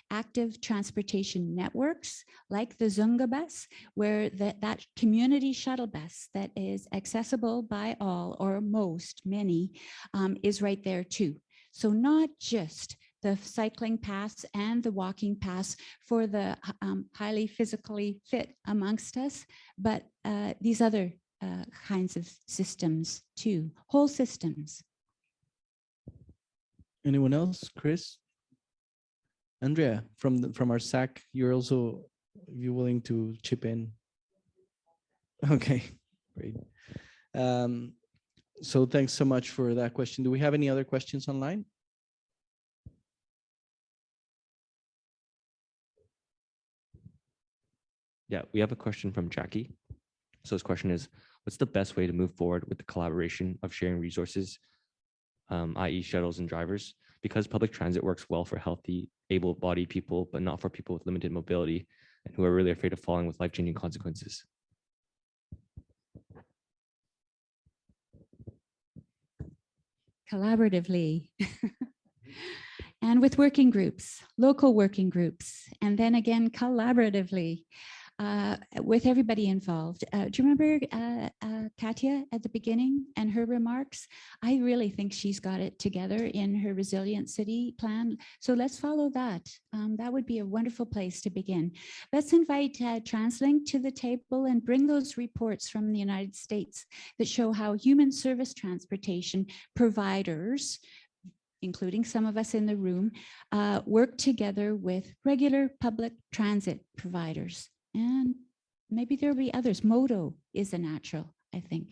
active transportation networks like the Zunga Bus, where that community shuttle bus that is accessible by all or most, many, is right there too. So not just the cycling paths and the walking paths for the highly physically fit amongst us, but these other kinds of systems too, whole systems. Anyone else? Chris? Andrea, from our SAC, you're willing to chip in? Okay, great. So thanks so much for that question. Do we have any other questions online? Yeah, we have a question from Jackie. So his question is, what's the best way to move forward with the collaboration of sharing resources, i.e. shuttles and drivers, because public transit works well for healthy, able-bodied people, but not for people with limited mobility and who are really afraid of falling with life-changing consequences? Collaboratively. And with working groups, local working groups, and then again, collaboratively. With everybody involved. Do you remember Katia at the beginning and her remarks? I really think she's got it together in her Resilient City plan. So let's follow that. That would be a wonderful place to begin. Let's invite TransLink to the table and bring those reports from the United States that show how human service transportation providers, including some of us in the room, work together with regular public transit providers. And maybe there'll be others. Moto is a natural, I think.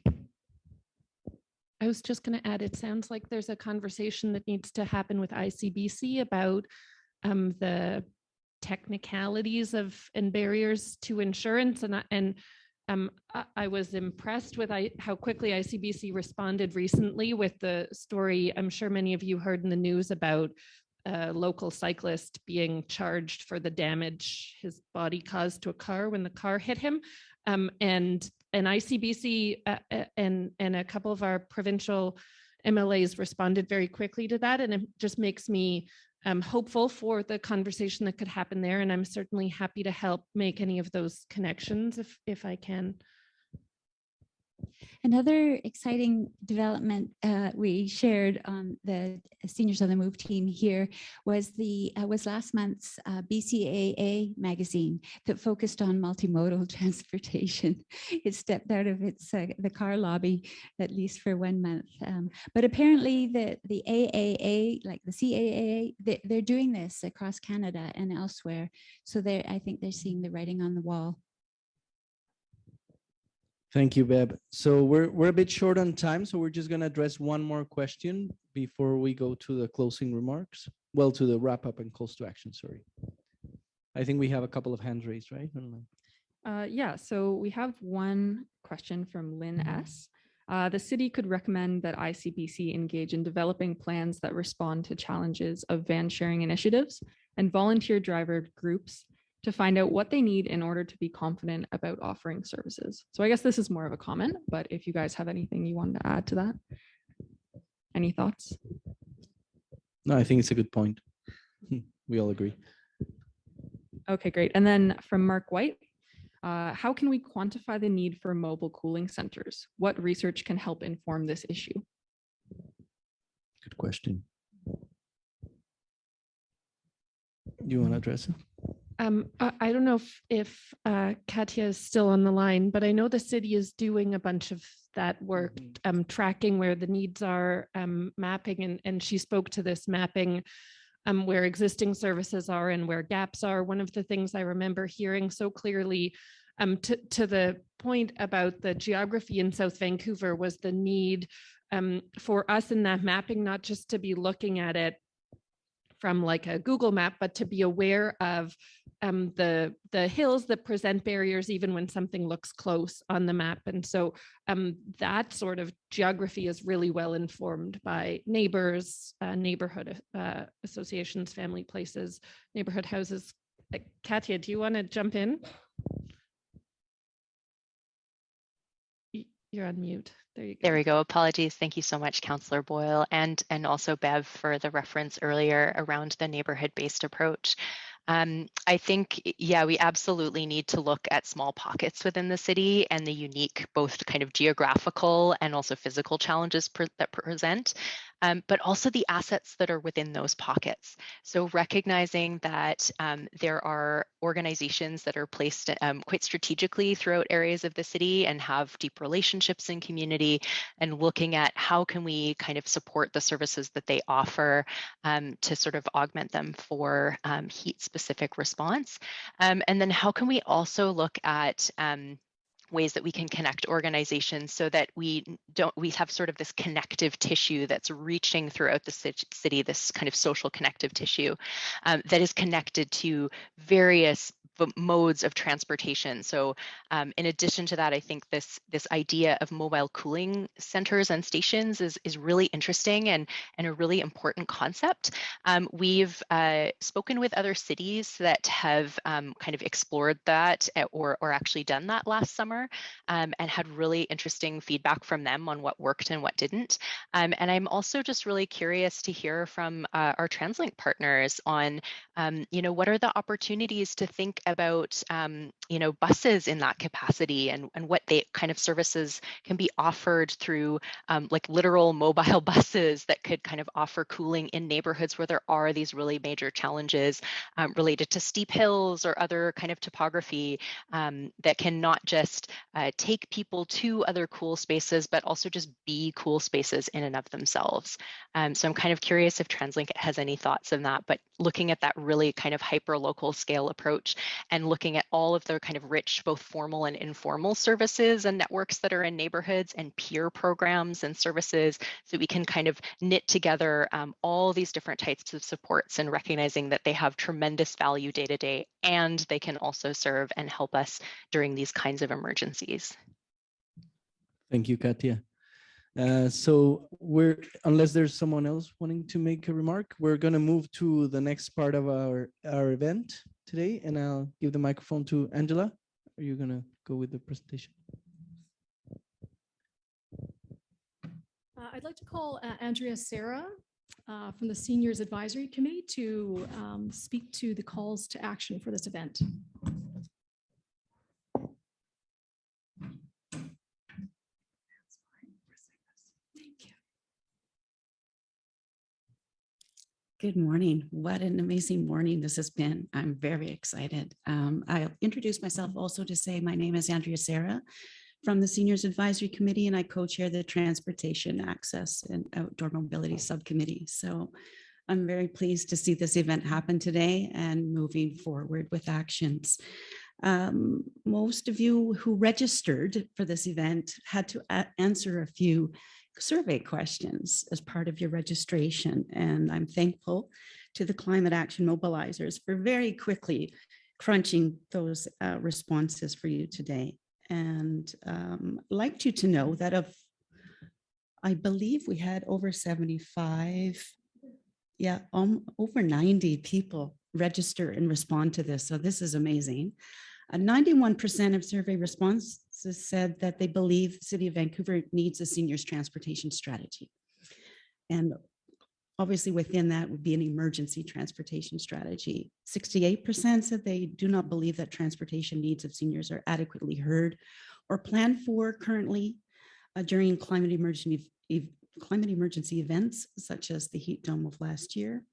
I was just going to add, it sounds like there's a conversation that needs to happen with ICBC about the technicalities of and barriers to insurance. And I was impressed with how quickly ICBC responded recently with the story. I'm sure many of you heard in the news about a local cyclist being charged for the damage his body caused to a car when the car hit him. And ICBC and a couple of our provincial MLAs responded very quickly to that. And it just makes me hopeful for the conversation that could happen there. And I'm certainly happy to help make any of those connections if I can. Another exciting development we shared on the Seniors on the Move team here was last month's BCAA magazine that focused on multimodal transportation. It stepped out of its the car lobby, at least for 1 month. But apparently the AAA, like the CAA, they're doing this across Canada and elsewhere. So I think they're seeing the writing on the wall. Thank you, Beb. So we're a bit short on time, so we're just going to address one more question before we go to the closing remarks. well, to the wrap up and calls to action, sorry. I think we have a couple of hands raised, right? Yeah, so we have one question from Lynn S. The city could recommend that ICBC engage in developing plans that respond to challenges of van sharing initiatives and volunteer driver groups to find out what they need in order to be confident about offering services. So I guess this is more of a comment, but if you guys have anything you wanted to add to that, any thoughts? No, I think it's a good point. We all agree. Okay, great. And then from Mark White, how can we quantify the need for mobile cooling centers? What research can help inform this issue? Good question. You want to address it? I don't know if Katia is still on the line, but I know the city is doing a bunch of that work, tracking where the needs are, mapping, and she spoke to this mapping where existing services are and where gaps are. One of the things I remember hearing so clearly to the point about the geography in South Vancouver was the need for us in that mapping, not just to be looking at it from like a Google map, but to be aware of the hills that present barriers even when something looks close on the map. And so that sort of geography is really well informed by neighbors, neighborhood associations, family places, neighborhood houses. Katia, do you want to jump in? You're on mute. There you go. There we go. Apologies. Thank you so much, Councillor Boyle, and also Bev for the reference earlier around the neighborhood-based approach. I think, yeah, we absolutely need to look at small pockets within the city and the unique, both kind of geographical and also physical challenges that present, but also the assets that are within those pockets. So recognizing that there are organizations that are placed quite strategically throughout areas of the city and have deep relationships in community, and looking at how can we kind of support the services that they offer to sort of augment them for heat-specific response. And then how can we also look at ways that we can connect organizations so that we have sort of this connective tissue that's reaching throughout the city, this kind of social connective tissue that is connected to various modes of transportation. So in addition to that, I think this idea of mobile cooling centers and stations is really interesting and a really important concept. We've spoken with other cities that have kind of explored that or actually done that last summer and had really interesting feedback from them on what worked and what didn't. And I'm also just really curious to hear from our TransLink partners on, what are the opportunities to think about, buses in that capacity and what they kind of services can be offered through like literal mobile buses that could kind of offer cooling in neighborhoods where there are these really major challenges related to steep hills or other kind of topography that can not just take people to other cool spaces, but also just be cool spaces in and of themselves. So I'm kind of curious if TransLink has any thoughts on that, but looking at that really kind of hyper local scale approach and looking at all of the kind of rich, both formal and informal services and networks that are in neighborhoods and peer programs and services, so we can kind of knit together all these different types of supports and recognizing that they have tremendous value day to day, and they can also serve and help us during these kinds of emergencies. Thank you, Katia. So unless there's someone else wanting to make a remark, we're going to move to the next part of our event today, and I'll give the microphone to Angela. Are you going to go with the presentation? I'd like to call Andrea Serra from the Seniors Advisory Committee to speak to the calls to action for this event. Good morning. What an amazing morning this has been. I'm very excited. I'll introduce myself also to say my name is Andrea Serra from the Seniors Advisory Committee, and I co-chair the Transportation Access and Outdoor Mobility Subcommittee. So I'm very pleased to see this event happen today and moving forward with actions. Most of you who registered for this event had to answer a few survey questions as part of your registration, and I'm thankful to the climate action mobilizers for very quickly crunching those responses for you today. And I'd like you to know that I believe we had over 75, over 90 people register and respond to this. So this is amazing. 91% of survey responses said that they believe the City of Vancouver needs a seniors transportation strategy. And obviously within that would be an emergency transportation strategy. 68% said they do not believe that transportation needs of seniors are adequately heard or planned for currently during climate emergency events, such as the heat dome of last year.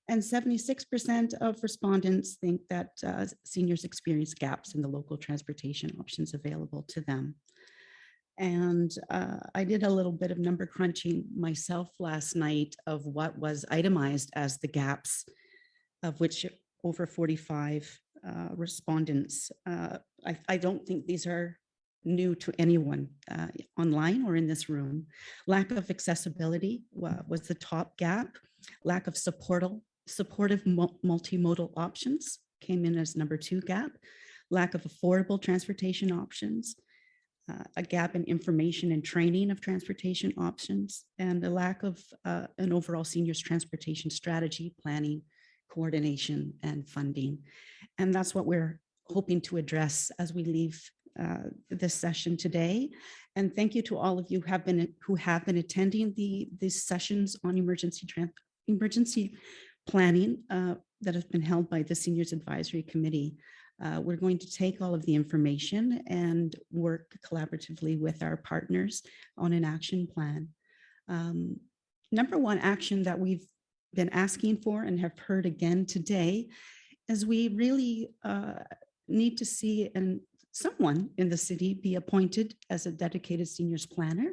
And 76% of respondents think that seniors experience gaps in the local transportation options available to them. And I did a little bit of number crunching myself last night of what was itemized as the gaps, of which over 45 respondents. I don't think these are new to anyone online or in this room. Lack of accessibility was the top gap. Lack of supportive multimodal options came in as number 2 gap. Lack of affordable transportation options. A gap in information and training of transportation options, and a lack of an overall seniors transportation strategy, planning, coordination, and funding. And that's what we're hoping to address as we leave this session today. And thank you to all of you who have been attending these sessions on emergency planning that have been held by the Seniors Advisory Committee. We're going to take all of the information and work collaboratively with our partners on an action plan. Number 1 action that we've been asking for and have heard again today is we really need to see someone in the city be appointed as a dedicated seniors planner.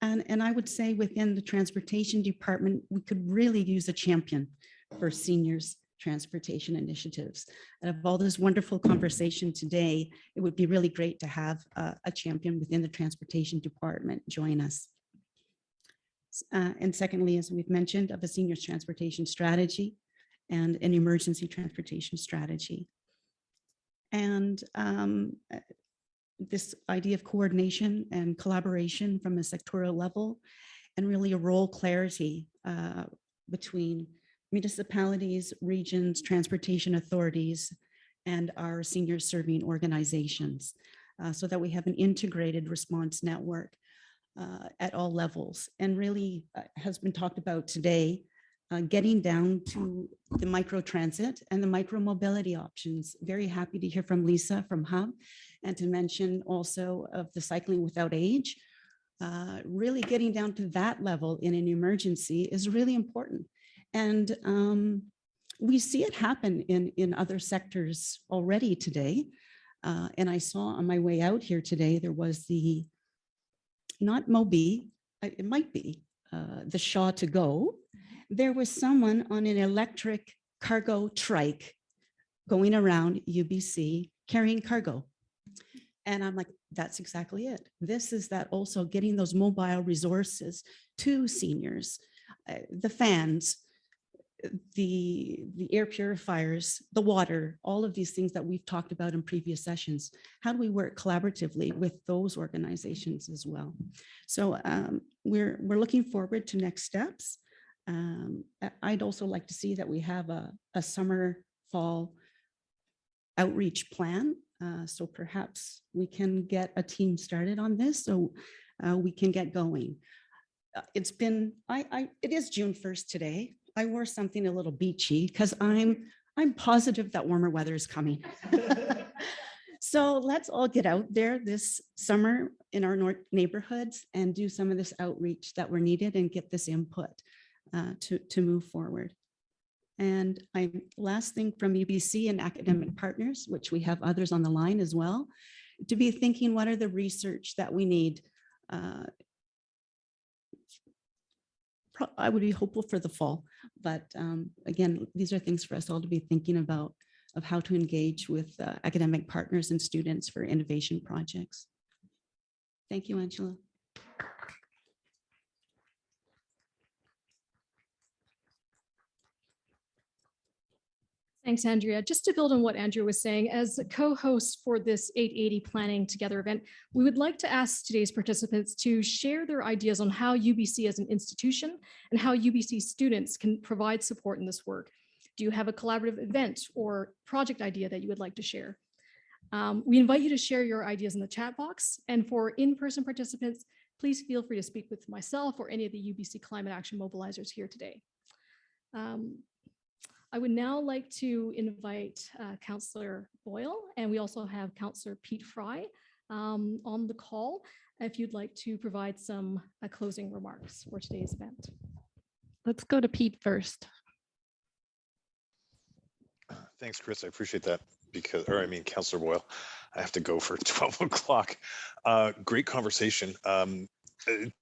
And I would say within the transportation department, we could really use a champion for seniors transportation initiatives. And of all this wonderful conversation today, it would be really great to have a champion within the transportation department join us. And secondly, as we've mentioned, of a seniors transportation strategy and an emergency transportation strategy. And this idea of coordination and collaboration from a sectoral level, and really a role clarity between municipalities, regions, transportation authorities, and our senior serving organizations, so that we have an integrated response network at all levels. And really has been talked about today, getting down to the micro transit and the micro mobility options. Very happy to hear from Lisa from Hub, and to mention also of the cycling without age. Really getting down to that level in an emergency is really important. And we see it happen in other sectors already today. And I saw on my way out here today, there was not Moby, it might be the Shaw to Go. There was someone on an electric cargo trike going around UBC carrying cargo. And I'm like, that's exactly it. This is that also getting those mobile resources to seniors, the fans, the air purifiers, the water, all of these things that we've talked about in previous sessions. How do we work collaboratively with those organizations as well? So we're looking forward to next steps. I'd also like to see that we have a summer, fall outreach plan. So perhaps we can get a team started on this so we can get going. It is June 1st today. I wore something a little beachy because I'm positive that warmer weather is coming. So let's all get out there this summer in our neighborhoods and do some of this outreach that we're needed and get this input to move forward. And last thing from UBC and academic partners, which we have others on the line as well, to be thinking what are the research that we need. I would be hopeful for the fall, but again, these are things for us all to be thinking about, of how to engage with academic partners and students for innovation projects. Thank you, Angela. Thanks, Andrea. Just to build on what Andrea was saying, as a co-host for this 880 Planning Together event, we would like to ask today's participants to share their ideas on how UBC as an institution and how UBC students can provide support in this work. Do you have a collaborative event or project idea that you would like to share? We invite you to share your ideas in the chat box. And for in-person participants, please feel free to speak with myself or any of the UBC Climate Action mobilizers here today. I would now like to invite Councillor Boyle, and we also have Councillor Pete Fry on the call, if you'd like to provide some closing remarks for today's event. Let's go to Pete first. Thanks, Chris. I appreciate that Councillor Boyle, I have to go for 12 o'clock. Great conversation.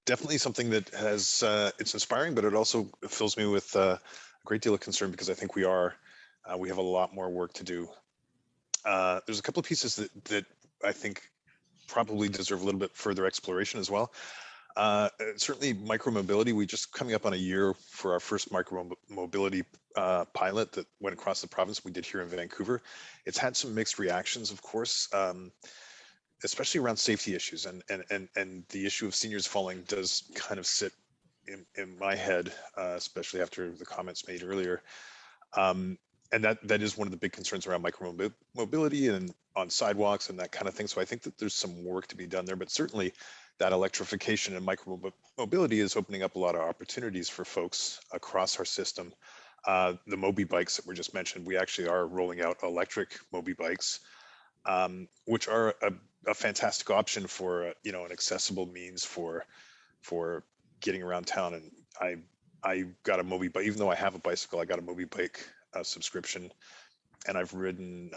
Definitely something that has, it's inspiring, but it also fills me with a great deal of concern because I think we have a lot more work to do. There's a couple of pieces that I think probably deserve a little bit further exploration as well. Certainly micromobility, we just coming up on a year for our first micromobility pilot that went across the province we did here in Vancouver. It's had some mixed reactions, of course, especially around safety issues, and the issue of seniors falling does kind of sit in my head, especially after the comments made earlier. And that is one of the big concerns around micromobility and on sidewalks and that kind of thing. So I think that there's some work to be done there, but certainly that electrification and micromobility is opening up a lot of opportunities for folks across our system. The Mobi bikes that were just mentioned, we actually are rolling out electric Mobi bikes, which are a fantastic option for an accessible means for getting around town. And I got a Mobi bike, even though I have a bicycle, I got a Mobi bike subscription, and I've ridden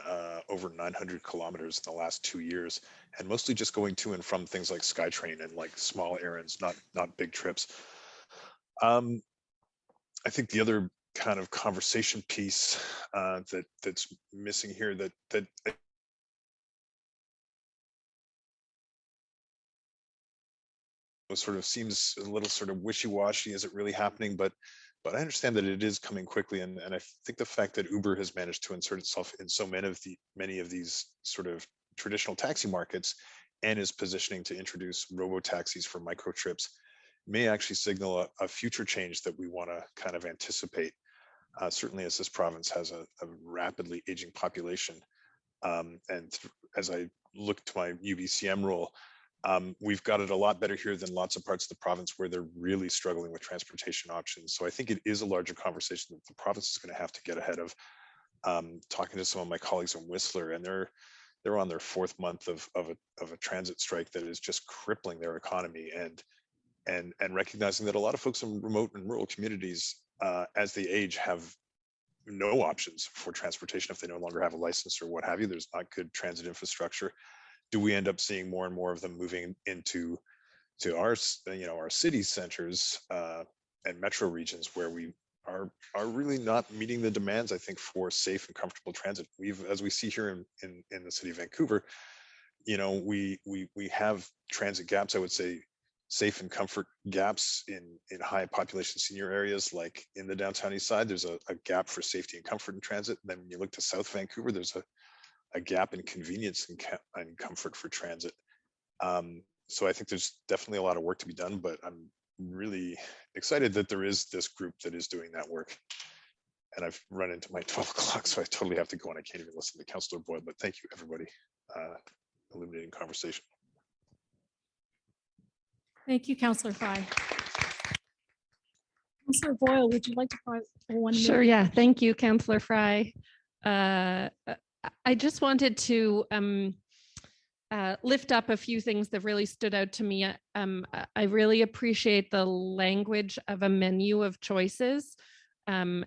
over 900 kilometers in the last 2 years, and mostly just going to and from things like SkyTrain and like small errands, not big trips. I think the other kind of conversation piece that's missing here that sort of seems a little sort of wishy-washy. Is it really happening? But I understand that it is coming quickly, and I think the fact that Uber has managed to insert itself in so many of these sort of traditional taxi markets and is positioning to introduce robo-taxis for micro trips may actually signal a future change that we want to kind of anticipate. Certainly as this province has a rapidly aging population. And as I look to my UBCM role, we've got it a lot better here than lots of parts of the province where they're really struggling with transportation options. So I think it is a larger conversation that the province is going to have to get ahead of. Talking to some of my colleagues in Whistler, and they're on their 4th month of a transit strike that is just crippling their economy, and recognizing that a lot of folks in remote and rural communities, as they age, have no options for transportation if they no longer have a license or what have you. There's not good transit infrastructure. Do we end up seeing more and more of them moving into our city centers and metro regions where we are really not meeting the demands, I think, for safe and comfortable transit? As we see here in the city of Vancouver, we have transit gaps. I would say safe and comfort gaps in high population senior areas, like in the downtown east side. There's a gap for safety and comfort in transit. And then when you look to South Vancouver, there's a gap in convenience and comfort for transit. So I think there's definitely a lot of work to be done, but I'm really excited that there is this group that is doing that work. And I've run into my 12 o'clock, so I totally have to go, and I can't even listen to Councillor Boyle, but thank you, everybody. Illuminating conversation. Thank you, Councillor Fry. Councillor Boyle, would you like to provide 1 minute? Sure, yeah. Thank you, Councillor Fry. I just wanted to lift up a few things that really stood out to me. I really appreciate the language of a menu of choices, and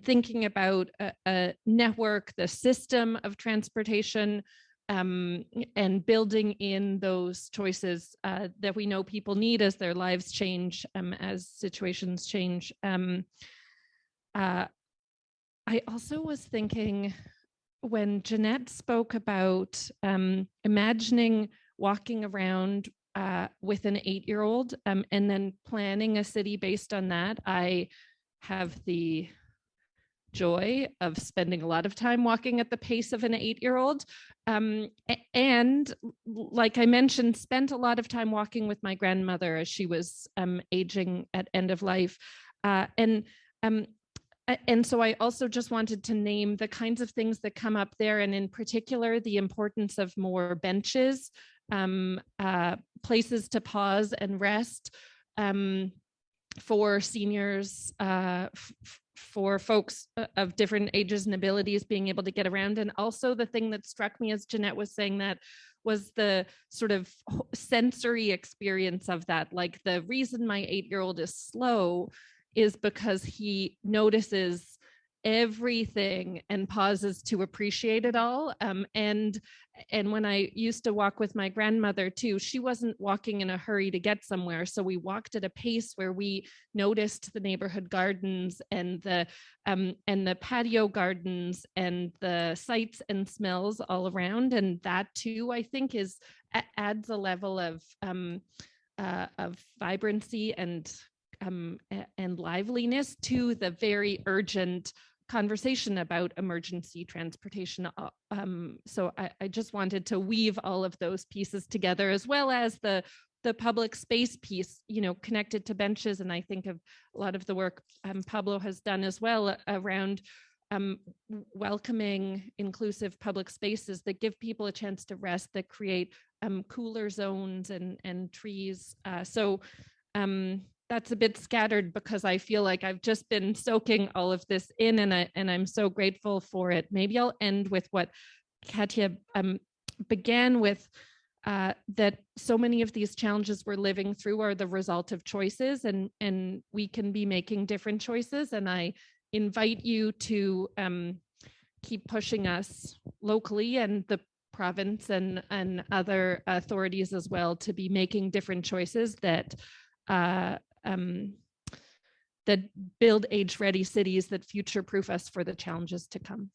thinking about a network, the system of transportation, and building in those choices that we know people need as their lives change, as situations change. I also was thinking, when Janette spoke about imagining walking around with an 8-year-old and then planning a city based on that, I have the joy of spending a lot of time walking at the pace of an 8-year-old. And like I mentioned, spent a lot of time walking with my grandmother as she was aging at end of life. And so I also just wanted to name the kinds of things that come up there, and in particular, the importance of more benches, places to pause and rest for seniors, for folks of different ages and abilities being able to get around. And also the thing that struck me as Janette was saying that was the sort of sensory experience of that. Like, the reason my 8-year-old is slow is because he notices everything and pauses to appreciate it all. And when I used to walk with my grandmother too, she wasn't walking in a hurry to get somewhere. So we walked at a pace where we noticed the neighborhood gardens and the patio gardens and the sights and smells all around. And that too, I think, adds a level of vibrancy and liveliness to the very urgent conversation about emergency transportation. So I just wanted to weave all of those pieces together, as well as the public space piece, connected to benches. And I think of a lot of the work Pablo has done as well around welcoming, inclusive public spaces that give people a chance to rest, that create cooler zones and trees. That's a bit scattered because I feel like I've just been soaking all of this in, and I'm so grateful for it. Maybe I'll end with what Katia began with, that so many of these challenges we're living through are the result of choices, and we can be making different choices. And I invite you to keep pushing us locally and the province and other authorities as well to be making different choices that that build age-ready cities that future-proof us for the challenges to come.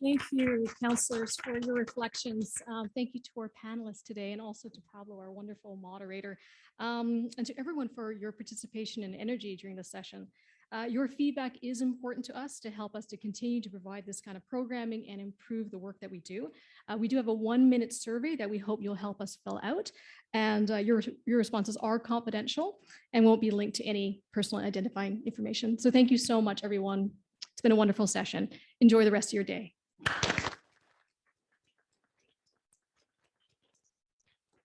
Thank you, councillors, for your reflections. Thank you to our panelists today, and also to Pablo, our wonderful moderator, and to everyone for your participation and energy during the session. Your feedback is important to us to help us to continue to provide this kind of programming and improve the work that we do. We do have a 1-minute survey that we hope you'll help us fill out. And your responses are confidential and won't be linked to any personal identifying information. So thank you so much, everyone. It's been a wonderful session. Enjoy the rest of your day.